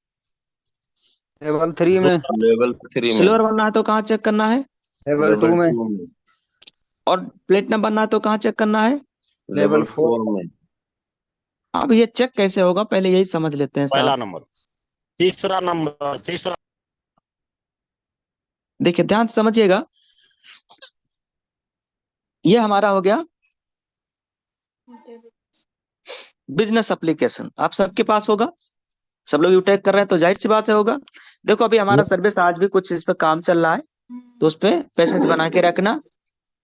लेवल 3 में, लेवल 3 में, सिल्वर बनना है तो कहाँ चेक करना है? लेवल 2 में, 2 में, और प्लेटिनम बनना है तो कहाँ चेक करना है? लेवल 4 में। अब ये चेक कैसे होगा, पहले यही समझ लेते हैं पहला साहब। नंबर, तीसरा नंबर, तीसरा देखिए ध्यान से समझिएगा, ये हमारा हो गया बिजनेस एप्लीकेशन। आप सबके पास होगा, सब लोग यूटेक कर रहे हैं तो जाहिर सी बात है होगा। देखो अभी हमारा सर्विस आज भी कुछ इस पे काम चल रहा है, तो उस पे पेशेंस बना के रखना,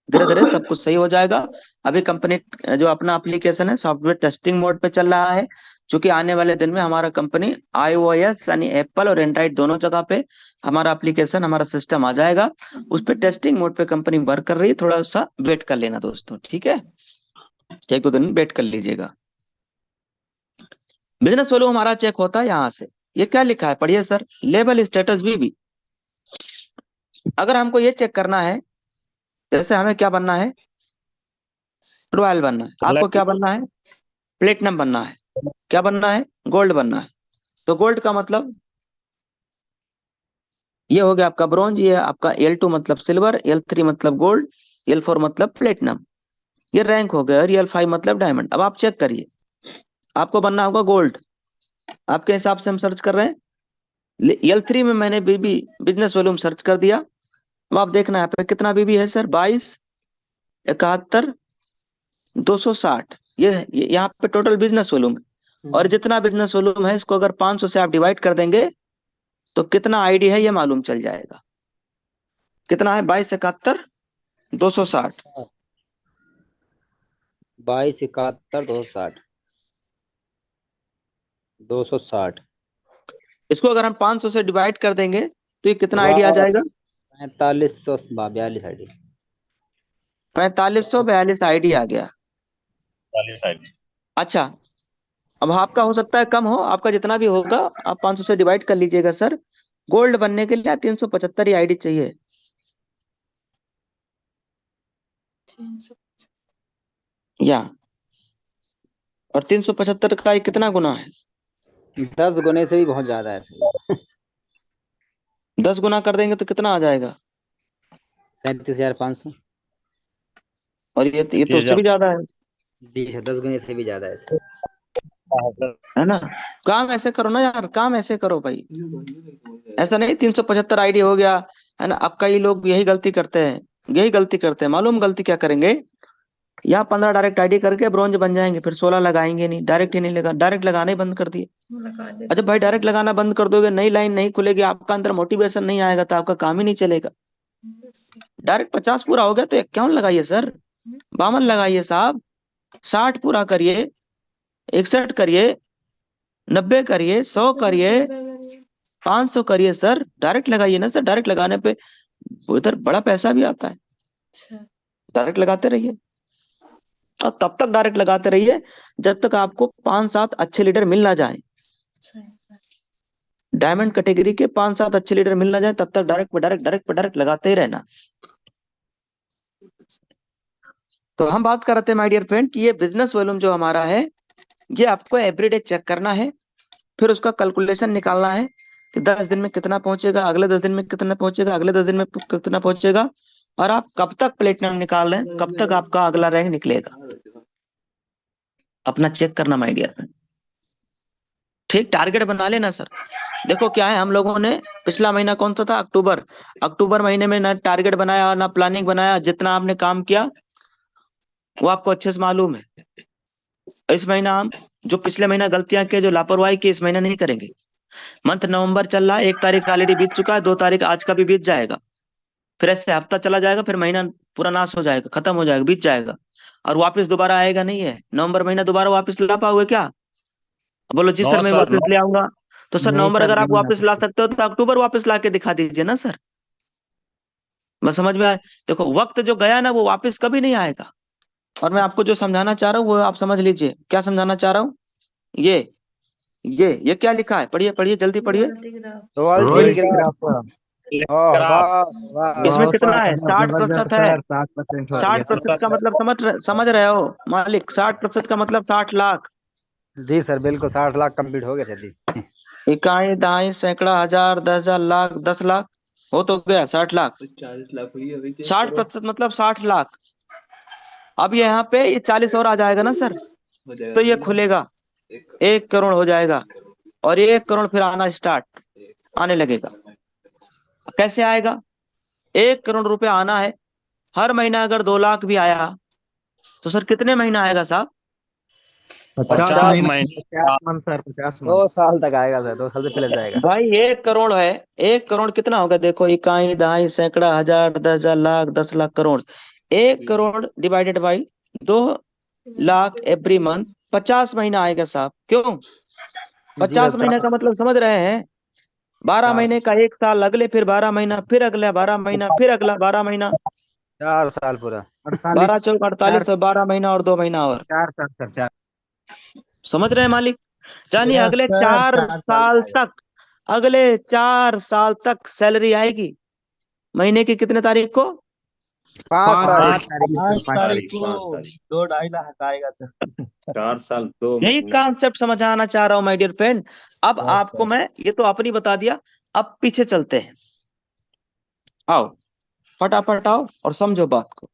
धीरे धीरे सब कुछ सही हो जाएगा। अभी कंपनी जो अपना एप्लीकेशन है सॉफ्टवेयर टेस्टिंग मोड पे चल रहा है, क्योंकि आने वाले दिन में हमारा कंपनी iOS यानी एप्पल और एंड्रॉइड दोनों जगह पे हमारा एप्लीकेशन, हमारा सिस्टम आ जाएगा। उस पे टेस्टिंग मोड पे कंपनी वर्क कर रही है, थोड़ा सा वेट कर लेना दोस्तों, ठीक है? एक दो दिन वेट कर लीजिएगा। बिजनेस वैल्यू हमारा चेक होता है यहाँ से। ये क्या लिखा है पढ़िए सर, लेवल स्टेटस भी। अगर हमको ये चेक करना है, जैसे हमें क्या बनना है, रॉयल बनना है, आपको क्या बनना है, प्लेटिनम बनना है, क्या बनना है, गोल्ड बनना है। तो गोल्ड का मतलब ये हो गया आपका ब्रॉन्ज, ये आपका L2 मतलब सिल्वर, L3 मतलब गोल्ड, L4 मतलब प्लेटिनम, ये रैंक हो गया, और L5 मतलब डायमंड। अब आप चेक करिए, आपको बनना होगा गोल्ड, आपके हिसाब से हम सर्च कर रहे हैं। L3 में मैंने बीबी बिजनेस वॉल्यूम सर्च कर दिया। अब आप देखना यहाँ पे कितना बीबी है सर, 22, 71, 260, ये यहाँ पे टोटल बिजनेस वॉल्यूम है। और जितना बिजनेस वॉल्यूम है इसको अगर 500 से आप डिवाइड कर देंगे तो कितना आईडी है ये मालूम चल जाएगा। कितना है, 22, 71, 260। 22, 71, 260, 260, इसको अगर हम 500 से डिवाइड कर देंगे तो ये कितना आईडी आ जाएगा, 4542 आईडी, 4542 आईडी आ गया। 40 आईडी। अच्छा, अब आपका हो सकता है कम हो, आपका जितना भी होगा आप 500 से डिवाइड कर लीजिएगा सर। गोल्ड बनने के लिए 375 ही आईडी चाहिए। या और 375 का ये कितना गुना है, 10 गुने से भी बहुत ज्यादा है सर। 10 गुना कर देंगे तो कितना आ जाएगा, 37,500। और ये तो उससे भी ज्यादा है, जी सर, 10 गुने से भी ज्यादा है सर। है ना? काम ऐसे करो ना यार, काम ऐसे करो भाई, ऐसा नहीं 375 आईडी हो गया, है ना? अब कई लोग यही गलती करते हैं, यही गलती करते हैं। मालूम गलती क्या करेंगे, यहाँ 15 डायरेक्ट आईडी करके ब्रॉन्ज बन जाएंगे, फिर 16 लगाएंगे नहीं, डायरेक्ट ही नहीं लगा, डायरेक्ट लगाना ही बंद कर दिए। अच्छा भाई, डायरेक्ट लगाना बंद कर दोगे, नई लाइन नहीं खुलेगी, आपका अंदर मोटिवेशन नहीं आएगा तो आपका काम ही नहीं चलेगा। डायरेक्ट 50 पूरा हो गया तो 51 लगाइए सर, 52 लगाइए साहब, 60 पूरा करिए, 61 करिए, 90 करिए, 100 करिए, 500 करिए सर। डायरेक्ट लगाइए ना सर, डायरेक्ट लगाने पे उधर बड़ा पैसा भी आता है। डायरेक्ट लगाते रहिए, और तब तक डायरेक्ट लगाते रहिए जब तक आपको 5-7 अच्छे लीडर मिल ना जाए, डायमंड कैटेगरी के 5-7 अच्छे लीडर मिल ना जाए, तब तक डायरेक्ट पे डायरेक्ट, डायरेक्ट पे डायरेक्ट लगाते ही रहना। तो हम बात कर रहे थे माय डियर फ्रेंड कि ये बिजनेस वॉल्यूम जो हमारा है, ये आपको एवरीडे चेक करना है, फिर उसका कैलकुलेशन निकालना है कि 10 दिन में कितना पहुंचेगा, अगले 10 दिन में कितना पहुंचेगा, अगले 10 दिन में कितना पहुंचेगा, और आप कब तक प्लेटिनम निकाल रहे हैं, कब तक आपका अगला रैंक निकलेगा, अपना चेक करना माय डियर फ्रेंड। ठीक, टारगेट बना लेना सर। देखो क्या है, हम लोगों ने पिछला महीना कौन सा था, अक्टूबर महीने में ना टारगेट बनाया ना प्लानिंग बनाया, जितना आपने काम किया वो आपको अच्छे से मालूम है। इस महीना हम जो पिछले महीना गलतियां की, जो लापरवाही की, इस महीना नहीं करेंगे। मंथ नवंबर चल रहा है, 1 तारीख ऑलरेडी बीत चुका है, 2 तारीख आज का भी बीत जाएगा, फिर ऐसे हफ्ता चला जाएगा, फिर महीना पूरा नाश हो जाएगा, खत्म हो जाएगा, बीत जाएगा, और वापस दोबारा आएगा नहीं है। नवंबर महीना दोबारा वापस ला पाओगे क्या? बोलो जी सर, मैं वापस ले आऊंगा। तो सर नवंबर अगर आप वापस ला सकते हो तो अक्टूबर वापस ला के दिखा दीजिए ना सर। मैं समझ में आया? देखो वक्त जो गया ना वो वापस कभी नहीं आएगा, और मैं आपको जो समझाना चाह रहा हूँ वो आप समझ लीजिए। क्या समझाना चाह रहा हूँ, ये क्या लिखा है, पढ़िए पढ़िए जल्दी पढ़िए। इसमें कितना है, 60% है। 60% का मतलब समझ रहे हो मालिक, 60% का मतलब 60 लाख। जी सर बिल्कुल, 60 लाख कंप्लीट हो गए सर जी। इकाई, दहाई, सैकड़ा, हजार, 10,000, लाख, 10 लाख, हो तो गया 60 लाख। 60% मतलब 60 लाख। अब यहाँ पे ये 40 और आ जाएगा ना सर, तो ये खुलेगा, 1 करोड़ हो जाएगा, और ये 1 करोड़ फिर आने लगेगा। कैसे आएगा? 1 करोड़ रुपए आना है, हर महीना अगर 2 लाख भी आया तो सर कितने महीना आएगा साहब? 50 50 महीना। महीने 50 मन सर, 50 मन। 2 साल तक आएगा सर, 2 साल से प्लस जाएगा। भाई 1 करोड़ है, 1 करोड़ कितना होगा? देखो, इकाई, दहाई, सैकड़ा, हजार, 10,000, lakh, 10 lakh, crore. 1 crore divided by 2 lakh every month, 50 महीना आएगा साहब। क्यों? 50 महीने का मतलब समझ रहे हैं? 12 महीने का 1 साल, अगले फिर 12 महीना, फिर अगला 12 महीना, फिर अगला 12 महीना, 4 साल पूरा। 12 48 चौक 48 और 12 महीना और 2 महीना और। 4 साल सर, 4। समझ रहे हैं मालिक? यानी यस अगले सर, 4 4 साल साल का है। तक, अगले 4 साल तक सैलरी आएगी। महीने की कितने तारीख को? 5 तारीख। 5 तारीख सर, 5 5 तारीख तारीख। को 2-2.5 लाख आएगा सर। 4 साल 2 यही महीने। कॉन्सेप्ट समझाना चाह रहा हूं माय डियर फ्रेंड। अब यस आपको सर। मैं ये तो अपनी बता दिया, अब पीछे चलते हैं। आओ फटाफट आओ और समझो बात को।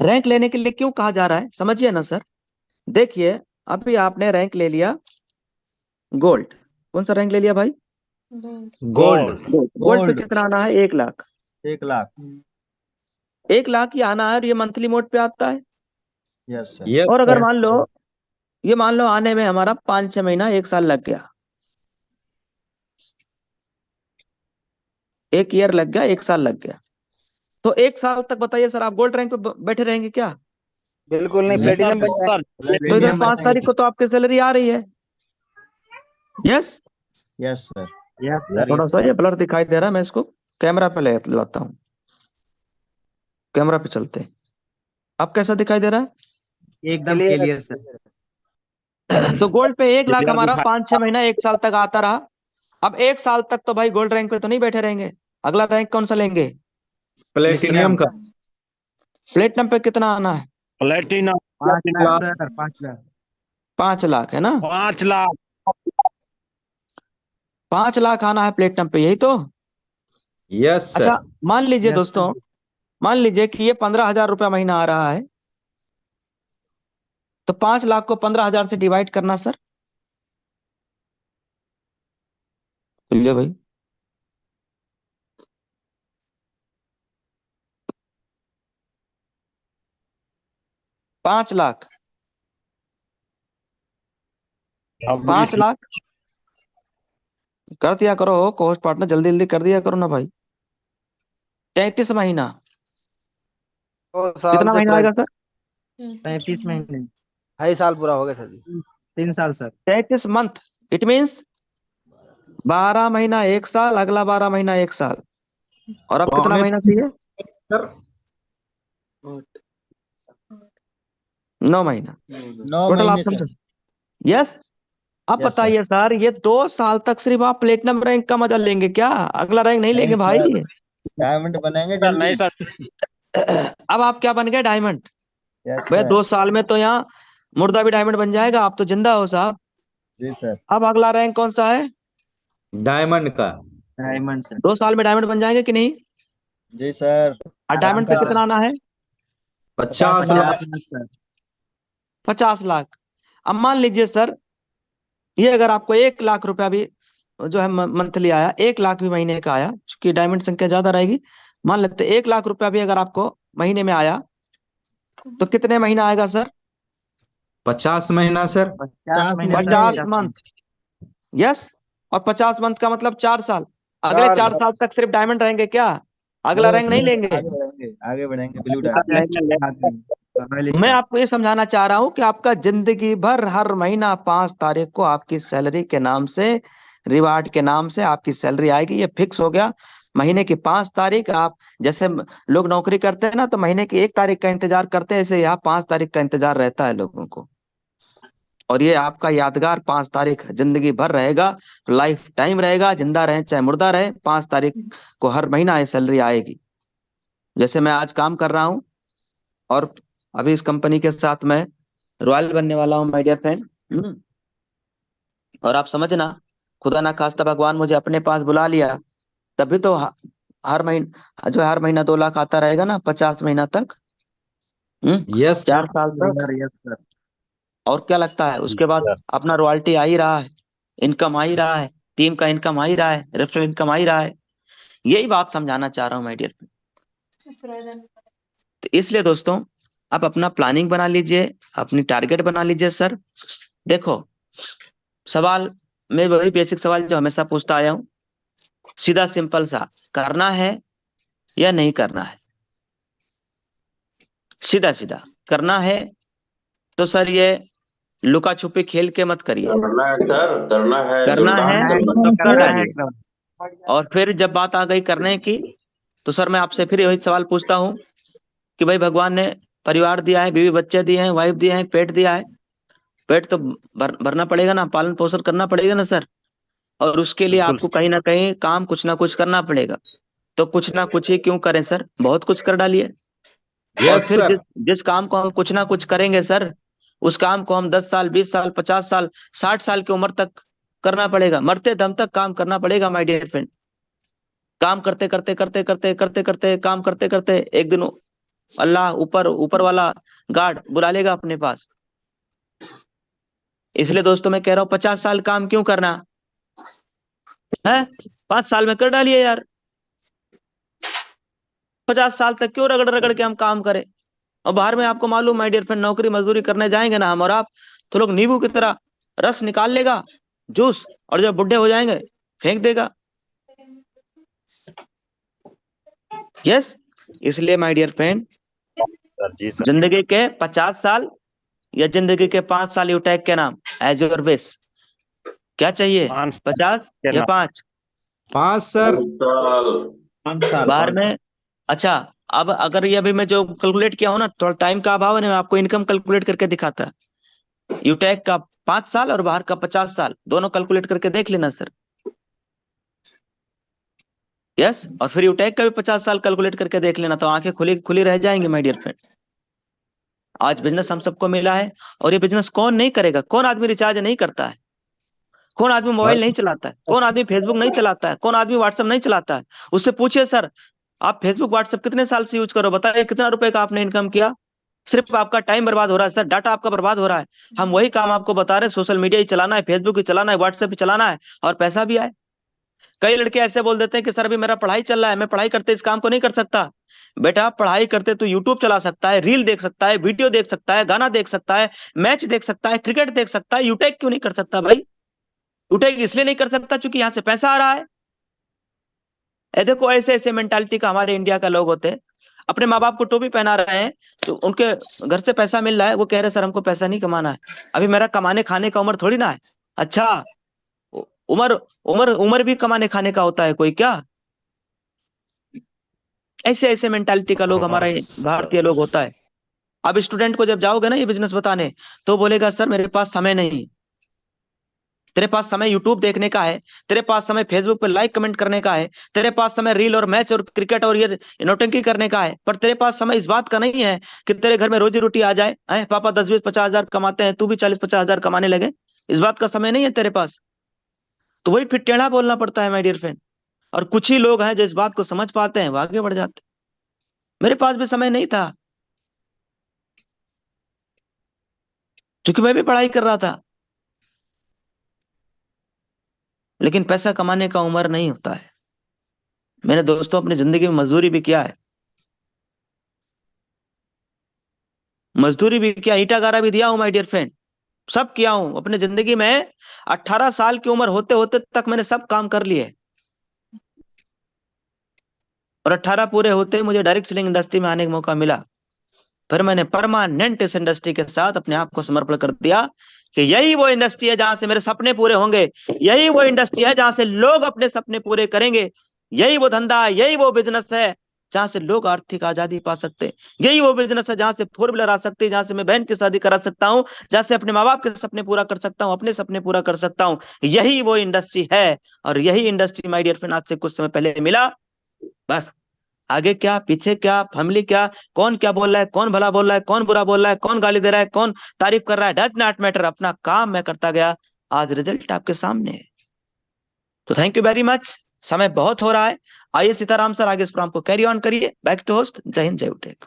रैंक लेने के लिए क्यों कहा जा रहा है, समझिए ना सर। देखिए, अभी आपने रैंक ले लिया गोल्ड। कौन सा रैंक ले लिया भाई? गोल्ड। गोल्ड पे गोल्ड कितना आना है? 1 लाख। 1 लाख। 1 लाख ही आना है, और ये मंथली मोड पे आता है। Yes sir. यस और अगर सर। मान लो आने में हमारा 5-6 महीना 1 साल लग गया, 1 ईयर लग गया, 1 साल लग गया, तो 1 साल तक बताइए सर, आप गोल्ड रैंक पे बैठे रहेंगे क्या? बिल्कुल नहीं, नहीं प्लेटिनम बन जाए। तो इधर 5 तारीख को तो आपकी सैलरी आ रही है। Yes. Yes sir. Yes sir, थोड़ा सा ये ब्लर दिखाई दे रहा है, मैं इसको कैमरा पे ले लाता हूँ। कैमरा पे चलते हैं। अब कैसा दिखाई दे रहा एकदम क्लियर क्लियर सर। है? तो गोल्ड पे 1 लाख क्लियर हमारा दिखा। 5-6 महीना 1 साल तक आता रहा। अब 1 साल तक तो भाई गोल्ड रैंक पे तो नहीं बैठे रहेंगे, अगला रैंक कौन सा लेंगे? प्लेटिनियम का। प्लेटिनम पे कितना आना है? प्लेटिनम 5 लाख लाख। सर, 5 लाख। 5 लाख है ना? 5 लाख। 5 लाख आना है प्लेटिनम पे, यही तो। Yes sir. अच्छा, मान लीजिए यस दोस्तों, सर। मान लीजिए कि ये 15,000 रुपया महीना आ रहा है, तो 5 लाख को 15,000 से डिवाइड करना सर। बोलिए भाई। 5 लाख, अब 5 लाख कर दिया करो कोस्ट पार्टनर, जल्दी जल्दी कर दिया करो ना भाई। 33 महीना, 2 साल कितना से महीना प्लस। आएगा सर? 35 महीने। 2.5 साल पूरा हो गया सर जी। 3 साल सर। 33 मंथ, इट मीन्स 12 महीना 1 साल, अगला 12 महीना 1 साल, और अब कितना पौने महीना चाहिए? सर। 9 महीना 9 टोटल, आप महीने सर। समझो। यस। अब यस सर। बताइए सर, ये 2 साल तक सिर्फ आप प्लेटिनम रैंक का मजा लेंगे क्या? अगला रैंक नहीं नहीं लेंगे सर, भाई। डायमंड बनेंगे सर नहीं जल्दी। सर। अब आप क्या बन गए? डायमंड। यस भैया सर। 2 साल में तो यहाँ मुर्दा भी डायमंड बन जाएगा, आप तो जिंदा हो साहब। जी सर। अब अगला रैंक कौन सा है? डायमंड का। Diamond sir. 2 साल में डायमंड बन जाएंगे कि नहीं? जी सर। और आराम डायमंड पे से कितना आना है? 50 50 लाख। लाख सर। 50 लाख। अब मान लीजिए सर, ये अगर आपको 1 लाख रुपया भी जो है मंथली आया, 1 लाख भी महीने का आया, क्योंकि डायमंड संख्या ज्यादा रहेगी, मान लेते 1 लाख रुपया भी अगर आपको महीने में आया, तो कितने महीना आएगा सर? 50 महीना सर। 50 महीने सर, 50 50 महीने। मंथ। यस। और 50 मंथ का मतलब 4 साल। अगले 4 4 साल। साल तक सिर्फ डायमंड रहेंगे क्या? अगला नो रैंक नहीं सर, लेंगे? आगे बढ़ेंगे, आगे बढ़ेंगे ब्लू आ डायमंड। जाएगा हाथ में, रॉयल मैं स्टार। आपको ये समझाना चाह रहा हूं कि आपका जिंदगी भर हर महीना 5 तारीख को आपकी सैलरी के नाम से, रिवार्ड के नाम से आपकी सैलरी आएगी, ये फिक्स हो गया। महीने की 5 तारीख, आप जैसे लोग नौकरी करते हैं ना, तो महीने की 1 तारीख का इंतजार करते हैं, ऐसे यहाँ 5 तारीख का इंतजार रहता है लोगों को। और ये आपका यादगार 5 तारीख जिंदगी भर रहेगा, लाइफ टाइम रहेगा, जिंदा रहे चाहे मुर्दा रहे, 5 तारीख को हर महीना ये सैलरी आएगी। जैसे मैं आज काम कर रहा हूँ, और अभी इस कंपनी के साथ मैं रॉयल बनने वाला हूँ माय डियर फ्रेंड। और आप समझना, खुदा ना खास्ता भगवान मुझे अपने पास बुला लिया, तभी तो हर महीना जो हर महीना 2 लाख आता रहेगा ना 50 महीना तक। यस 4 साल तक। Yes sir. और क्या लगता है उसके बाद सर। अपना रॉयल्टी आ ही रहा है, इनकम आ ही रहा है, टीम का इनकम आ ही रहा है, रेफरल इनकम आ ही रहा है। यही बात समझाना चाह रहा हूं माय डियर। तो इसलिए दोस्तों, आप अपना प्लानिंग बना लीजिए, अपनी टारगेट बना लीजिए। सर देखो, सवाल मैं वही बेसिक सवाल जो हमेशा पूछता आया हूं, सीधा सिंपल सा, करना है या नहीं करना है? सीधा सीधा करना है तो सर ये लुका छुपी खेल के मत करिए। करना है सर, करना है, करना है जोरदार करना तो है। कर डालिए। और फिर जब बात आ गई करने की, तो सर मैं आपसे फिर वही सवाल पूछता हूँ कि भाई भगवान ने परिवार दिया है, बीवी बच्चे दिए हैं, वाइफ दिया है, पेट दिया है, पेट तो भरना पड़ेगा ना, पालन पोषण करना पड़ेगा ना सर। और उसके लिए बिल्कुल आपको कहीं ना कहीं काम कुछ ना कुछ करना पड़ेगा। तो कुछ ना कुछ ही क्यों करें सर, बहुत कुछ कर डालिए। और यस फिर सर। जिस काम को हम कुछ ना कुछ करेंगे सर, उस काम को हम 10 साल, 20 साल, 50 साल, 60 साल की उम्र तक करना पड़ेगा, मरते दम तक काम करना पड़ेगा माय डियर फ्रेंड। काम करते करते करते करते करते करते काम करते करते एक दिन अल्लाह ऊपर ऊपर वाला गार्ड बुला लेगा अपने पास। इसलिए दोस्तों मैं कह रहा हूँ 50 साल काम क्यों करना है, 5 साल में कर डालिए यार। 50 साल तक क्यों रगड़ रगड़ के हम काम करें? और बाहर में आपको मालूम माय डियर फ्रेंड, नौकरी मजदूरी करने जाएंगे ना हम और आप, तो लोग नींबू की तरह रस निकाल लेगा, जूस, और जब बुढ़े हो जाएंगे फेंक देगा। यस, इसलिए माय डियर फ्रेंड, सर। जी सर। जिंदगी के 50 साल या जिंदगी के 5 साल, यू टेक के नाम, एज योर विश। क्या चाहिए, 50 या 5? 5 सर। साल। 5 साल। बाहर में। अच्छा, अब अगर ये अभी मैं जो कैलकुलेट किया हूं ना, थोड़ा टाइम का अभाव है ना, मैं आपको इनकम कैलकुलेट करके दिखाता। यूटेक का 5 साल और बाहर का 50 साल, दोनों कैलकुलेट करके देख लेना सर। यस, और फिर यूटेक का भी 50 साल कैलकुलेट करके देख लेना, तो आंखें खुली खुली रह जाएंगी माय डियर फ्रेंड। आज बिजनेस हम सबको मिला है, और ये बिजनेस कौन नहीं करेगा? कौन आदमी रिचार्ज नहीं करता है? कौन आदमी मोबाइल नहीं चलाता है? कौन आदमी फेसबुक नहीं चलाता है? कौन आदमी व्हाट्सएप नहीं चलाता है? उससे पूछिए सर, आप फेसबुक व्हाट्सएप कितने साल से यूज करो, बताइए कितना रुपए का आपने इनकम किया? सिर्फ आपका टाइम बर्बाद हो रहा है सर, डाटा आपका बर्बाद हो रहा है। हम वही काम आपको बता रहे हैं, सोशल मीडिया ही चलाना है, फेसबुक ही चलाना है, व्हाट्सएप ही चलाना है, और पैसा भी आए। कई लड़के ऐसे बोल देते हैं कि सर अभी मेरा पढ़ाई चल रहा है, मैं पढ़ाई करते इस काम को नहीं कर सकता। बेटा पढ़ाई करते तो यूट्यूब चला सकता है, रील देख सकता है, वीडियो देख सकता है, गाना देख सकता है, मैच देख सकता है, क्रिकेट देख सकता है। यूटेक क्यों नहीं कर सकता भाई? यूटेक इसलिए नहीं कर सकता क्योंकि यहाँ से पैसा आ रहा है। देखो, ऐसे ऐसे मेंटालिटी का हमारे इंडिया का लोग होते हैं, अपने माँ बाप को टोपी पहना रहे हैं, तो उनके घर से पैसा मिल रहा है, वो कह रहे सर हमको पैसा नहीं कमाना है, अभी मेरा कमाने खाने का उम्र थोड़ी ना है। अच्छा, उम्र उम्र उम्र भी कमाने खाने का होता है कोई क्या? ऐसे ऐसे मेंटालिटी का लोग हमारे भारतीय लोग होता है। अब स्टूडेंट को जब जाओगे ना ये बिजनेस बताने, तो बोलेगा सर मेरे पास समय नहीं। तेरे पास समय यूट्यूब देखने का है, तेरे पास समय फेसबुक पे लाइक कमेंट करने का है, तेरे पास समय रील और मैच और क्रिकेट और ये नौटंकी करने का है, पर तेरे पास समय इस बात का नहीं है कि तेरे घर में रोजी रोटी आ जाए। पापा 10-20-50 हजार कमाते हैं, तू भी 40-50 हजार कमाने लगे, इस बात का समय नहीं है तेरे पास। तो वही फिर टेढ़ा बोलना पड़ता है माय डियर फ्रेंड। और कुछ ही लोग हैं जो इस बात को समझ पाते हैं, वो आगे बढ़ जाते हैं। मेरे पास भी समय नहीं था, क्योंकि मैं भी पढ़ाई कर रहा था। लेकिन पैसा कमाने का उम्र नहीं होता है। मैंने दोस्तों अपनी जिंदगी में मजदूरी भी किया है, मजदूरी भी किया, ईटा गारा भी दिया हूं माय डियर फ्रेंड, सब किया हूं अपनी जिंदगी में। 18 साल की उम्र होते होते तक मैंने सब काम कर लिए, और 18 पूरे होते ही मुझे डायरेक्ट सेलिंग इंडस्ट्री में आने का मौका मिला। फिर मैंने परमानेंट इस इंडस्ट्री के साथ अपने आप को समर्पण कर दिया कि यही वो इंडस्ट्री है जहां से मेरे सपने पूरे होंगे, यही वो इंडस्ट्री है जहां से लोग अपने सपने पूरे करेंगे, यही वो धंधा है, यही वो बिजनेस है जहां से लोग आर्थिक आजादी पा सकते हैं, यही वो बिजनेस है जहां से 4 व्हीलर आ सकती है, जहां से मैं बहन की शादी करा सकता हूं, जहां से अपने माँ बाप के सपने पूरा कर सकता हूं, अपने सपने पूरा कर सकता हूं। यही वो इंडस्ट्री है, और यही इंडस्ट्री माय डियर फ्रेंड आज से कुछ समय पहले मिला। बस आगे क्या पीछे क्या फैमिली क्या, कौन क्या बोल रहा है, कौन भला बोल रहा है, कौन बुरा बोल रहा है, कौन गाली दे रहा है, कौन तारीफ कर रहा है, डज नॉट मैटर। अपना काम मैं करता गया, आज रिजल्ट आपके सामने है। तो थैंक यू वेरी मच, समय बहुत हो रहा है। आइए सीताराम सर आगे इस प्रोग्राम को कैरी ऑन करिए। Back to host. जय हिंद, जय उटेक।